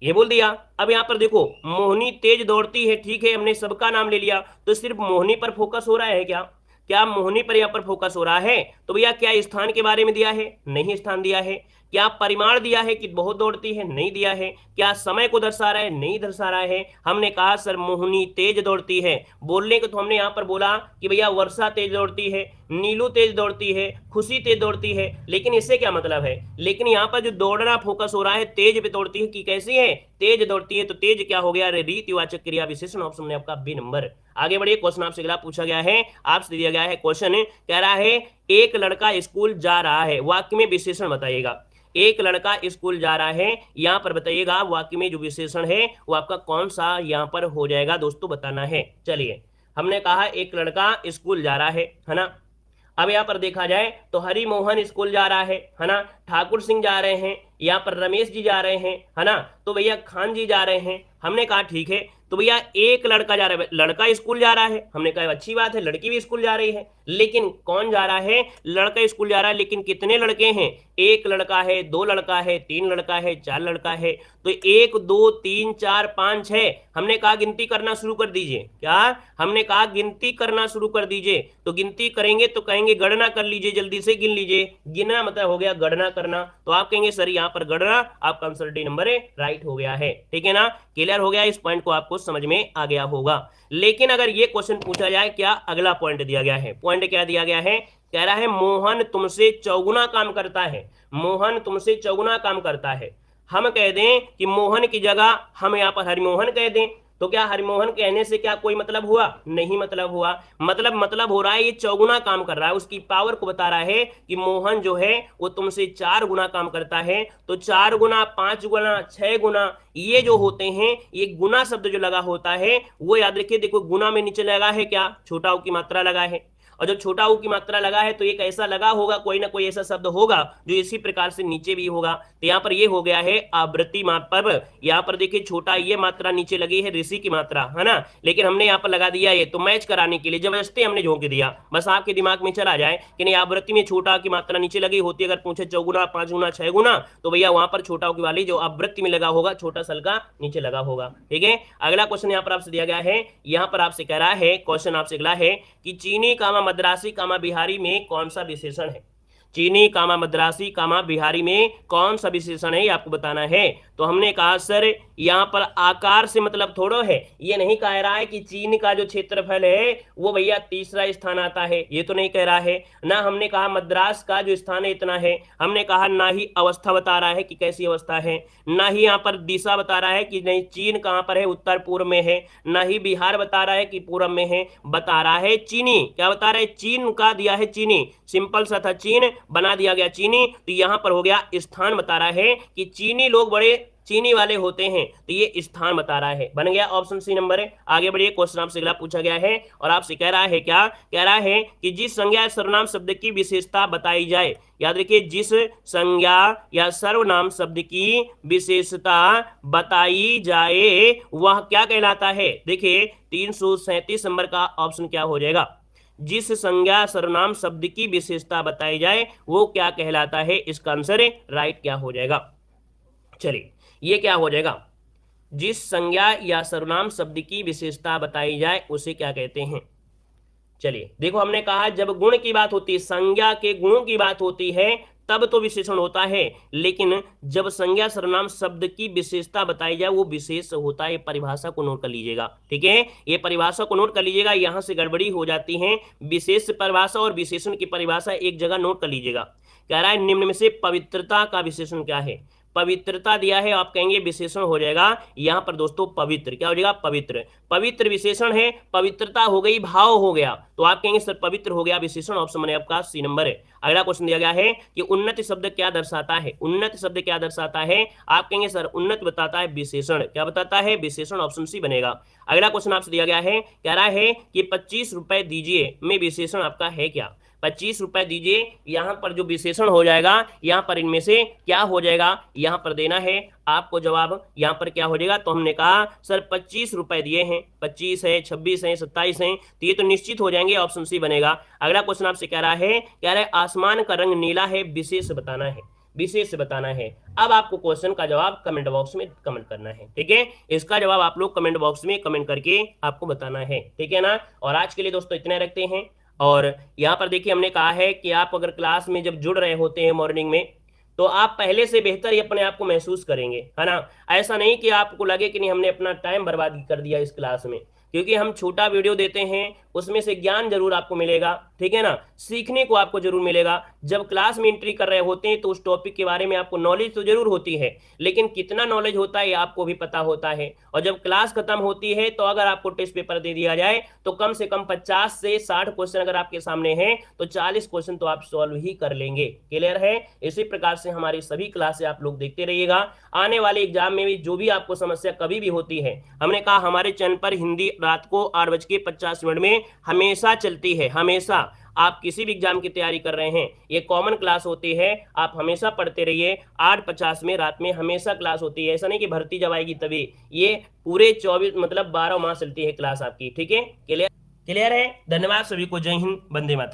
ये बोल दिया। अब यहाँ पर देखो मोहिनी तेज दौड़ती है, ठीक है, हमने सबका नाम ले लिया, तो सिर्फ मोहिनी पर फोकस हो रहा है क्या, क्या मोहिनी पर यहाँ पर फोकस हो रहा है। तो भैया क्या स्थान के बारे में दिया है, नहीं स्थान दिया है। क्या परिमाण दिया है कि बहुत दौड़ती है, नहीं दिया है। क्या समय को दर्शा रहा है, नहीं दर्शा रहा है। हमने कहा सर मोहिनी तेज दौड़ती है, बोलने को तो हमने यहाँ पर बोला कि भैया वर्षा तेज दौड़ती है, नीलू तेज दौड़ती है, खुशी तेज दौड़ती है, लेकिन इससे क्या मतलब है। लेकिन यहाँ पर जो दौड़ना फोकस हो रहा है तेज पे दौड़ती है कि कैसी है, तेज दौड़ती है। तो तेज क्या हो गया, रीतिवाचक क्रिया विशेषण, ऑप्शन में आपका बी नंबर। आगे बढ़िए, क्वेश्चन आपसे अगला पूछा गया है, आपसे दिया गया है क्वेश्चन, कह रहा है एक लड़का स्कूल जा रहा है, वाक्य में विशेषण बताइएगा। एक लड़का स्कूल जा रहा है, यहाँ पर बताइएगा वाक्य में जो विशेषण है वो आपका कौन सा यहाँ पर हो जाएगा दोस्तों, बताना है। चलिए, हमने कहा एक लड़का स्कूल जा रहा है ना। अब यहाँ पर देखा जाए तो हरि मोहन स्कूल जा रहा है ना, ठाकुर सिंह जा रहे हैं, यहाँ पर रमेश जी जा रहे हैं, है ना, तो भैया खान जी जा रहे हैं। हमने कहा ठीक है, तो भैया एक लड़का जा रहा है, लड़का स्कूल जा रहा है, हमने कहा अच्छी बात है, लड़की भी स्कूल जा रही है, लेकिन कौन जा रहा है, लड़का स्कूल जा रहा है, लेकिन कितने लड़के हैं, एक लड़का है, दो लड़का है, तीन लड़का है, चार लड़का है, तो 1 2 3 4 5 6। हमने कहा गिनती करना शुरू कर दीजिए। क्या हमने कहा, गिनती करना शुरू कर दीजिए। तो गिनती करेंगे तो कहेंगे गणना कर लीजिए, जल्दी से गिन लीजिए। गिनना मतलब हो गया गणना करना, तो आप कहेंगे सर यहाँ पर गणना, आपका आंसर डी नंबर राइट हो गया है। ठीक है ना, क्लियर हो गया, इस पॉइंट को आपको समझ में आ गया होगा। लेकिन अगर ये क्वेश्चन पूछा जाए, क्या अगला पॉइंट दिया गया है, पॉइंट क्या दिया गया है, कह रहा है मोहन तुमसे चौगुना काम करता है, मोहन तुमसे चौगुना काम करता है। हम कह दें कि मोहन की जगह हम यहाँ पर हरिमोहन कह दें, तो क्या हरिमोहन कहने से क्या कोई मतलब हुआ, नहीं मतलब हुआ। मतलब हो रहा है ये चौगुना काम कर रहा है, उसकी पावर को बता रहा है कि मोहन जो है वो तुमसे 4 गुना काम करता है। तो 4 गुना, 5 गुना, 6 गुना, ये जो होते हैं, ये गुना शब्द जो लगा होता है वो याद रखिए। देखो गुना में नीचे लगा है क्या, छोटा ऊ की मात्रा लगा है, और जब छोटा ऊ की मात्रा लगा है तो एक ऐसा लगा होगा, कोई ना कोई ऐसा शब्द होगा जो इसी प्रकार से नीचे भी होगा। तो यहाँ पर ये हो गया है आवृत्ति मापक। यहाँ पर देखिए छोटा ये मात्रा नीचे लगी है, ऋषि की मात्रा, है ना, लेकिन हमने यहाँ पर लगा दिया ये, तो मैच कराने के लिए जबरदस्ती हमने झोंक दिया। बस आपके दिमाग में चला जाए कि नहीं, आवृत्ति में छोटा की मात्रा नीचे लगी होती, अगर पूछे चौगुना, 5 गुना, 6 गुना, तो भैया वहां पर छोटा की वाली जो आवृत्ति में लगा होगा, छोटा सल का नीचे लगा होगा। ठीक है, अगला क्वेश्चन यहाँ पर आपसे दिया गया है, यहाँ पर आपसे कह रहा है, क्वेश्चन आपसे अगला है कि चीनी कामा मद्रासी कामा बिहारी में कौन सा विशेषण है, चीनी कामा मद्रासी कामा बिहारी में कौन सा विशेषण है, ये आपको बताना है। तो हमने कहा सर यहाँ पर आकार से मतलब थोड़ो है, ये नहीं कह रहा है कि चीन का जो क्षेत्रफल है वो भैया तीसरा स्थान आता है, ये तो नहीं कह रहा है ना। हमने कहा मद्रास का जो स्थान है इतना है, हमने कहा ना ही अवस्था बता रहा है कि कैसी अवस्था है, ना ही यहाँ पर दिशा बता रहा है कि नहीं चीन कहाँ पर है, उत्तर पूर्व में है, ना ही बिहार बता रहा है कि पूर्व में है, बता रहा है चीनी। क्या बता रहा है, चीन का दिया है चीनी, सिंपल सा था, चीन बना दिया गया चीनी, तो यहां पर हो गया स्थान बता रहा है कि चीनी लोग बड़े चीनी वाले होते हैं, तो ये स्थान बता रहा है, बन गया ऑप्शन सी नंबर है। आगे बढ़िए, क्वेश्चन आपसे अगला पूछा गया है और आपसे कह रहा है, क्या कह रहा है कि जिस संज्ञा सर्वनाम शब्द की विशेषता बताई जाए, याद रखिए जिस संज्ञा या सर्वनाम शब्द की विशेषता बताई जाए वह क्या कहलाता है। देखिए 337 नंबर का ऑप्शन क्या हो जाएगा, जिस संज्ञा सर्वनाम शब्द की विशेषता बताई जाए वो क्या कहलाता है, इसका आंसर राइट क्या हो जाएगा। चलिए ये क्या हो जाएगा, जिस संज्ञा या सर्वनाम शब्द की विशेषता बताई जाए उसे क्या कहते हैं। चलिए देखो, हमने कहा जब गुण की बात होती है, संज्ञा के गुणों की बात होती है तब तो विशेषण होता है, लेकिन जब संज्ञा सर्वनाम शब्द की विशेषता बताई जाए वो विशेष होता है। परिभाषा को नोट कर लीजिएगा, ठीक है, ये परिभाषा को नोट कर लीजिएगा, यहां से गड़बड़ी हो जाती है। विशेष परिभाषा और विशेषण की परिभाषा एक जगह नोट कर लीजिएगा। कह रहा है निम्न में से पवित्रता का विशेषण क्या है, पवित्रता दिया है, आप कहेंगे विशेषण हो जाएगा यहां पर दोस्तों पवित्र, क्या हो जाएगा, पवित्र, पवित्र विशेषण है, पवित्रता हो गई, भाव हो गया, तो आप कहेंगे सर पवित्र हो गया विशेषण, ऑप्शन बने आपका सी नंबर है। अगला क्वेश्चन दिया गया है कि उन्नति शब्द क्या दर्शाता है, उन्नति शब्द क्या दर्शाता है, आप कहेंगे सर उन्नति बताता है विशेषण, क्या बताता है, विशेषण, ऑप्शन सी बनेगा। अगला क्वेश्चन आपसे दिया गया है, कह रहा है कि 25 रुपए दीजिए में विशेषण आपका है क्या, 25 रुपए दीजिए, यहां पर जो विशेषण हो जाएगा यहां पर इनमें से क्या हो जाएगा, यहां पर देना है आपको जवाब, यहां पर क्या हो जाएगा। तो हमने कहा सर 25 रुपए दिए हैं, 25 है, 26 है, 27 है, तो ये तो निश्चित हो जाएंगे, ऑप्शन सी बनेगा। अगला क्वेश्चन आपसे कह रहा है आसमान का रंग नीला है, विशेष बताना है, विशेष बताना है। अब आपको क्वेश्चन का जवाब कमेंट बॉक्स में कमेंट करना है, ठीक है, इसका जवाब आप लोग कमेंट बॉक्स में कमेंट करके आपको बताना है, ठीक है ना। और आज के लिए दोस्तों इतना रखते हैं। और यहाँ पर देखिए हमने कहा है कि आप अगर क्लास में जब जुड़ रहे होते हैं मॉर्निंग में, तो आप पहले से बेहतर ही अपने आप को महसूस करेंगे, है ना। ऐसा नहीं कि आपको लगे कि नहीं हमने अपना टाइम बर्बाद कर दिया इस क्लास में, क्योंकि हम छोटा वीडियो देते हैं, उसमें से ज्ञान जरूर आपको मिलेगा, ठीक है ना, सीखने को आपको जरूर मिलेगा। जब क्लास में एंट्री कर रहे होते हैं तो उस टॉपिक के बारे में आपको नॉलेज तो जरूर होती है, लेकिन कितना नॉलेज होता है ये आपको भी पता होता है। और जब क्लास खत्म होती है तो अगर आपको टेस्ट पेपर दे दिया जाए तो कम से कम 50 से 60 क्वेश्चन अगर आपके सामने हैं तो 40 क्वेश्चन तो आप सॉल्व ही कर लेंगे। क्लियर है? इसी प्रकार से हमारी सभी क्लासें आप लोग देखते रहिएगा। आने वाले एग्जाम में भी जो भी आपको समस्या कभी भी होती है, हमने कहा हमारे चैनल पर हिंदी रात को 8:50 में हमेशा चलती है, हमेशा। आप किसी भी एग्जाम की तैयारी कर रहे हैं, ये कॉमन क्लास होती है, आप हमेशा पढ़ते रहिए। 8:50 में रात में हमेशा क्लास होती है, ऐसा नहीं कि भर्ती जब आएगी तभी, ये पूरे 24 मतलब 12 माह चलती है क्लास आपकी, ठीक है? क्लियर? क्लियर है? धन्यवाद सभी को। जय हिंद, वंदे मातरम।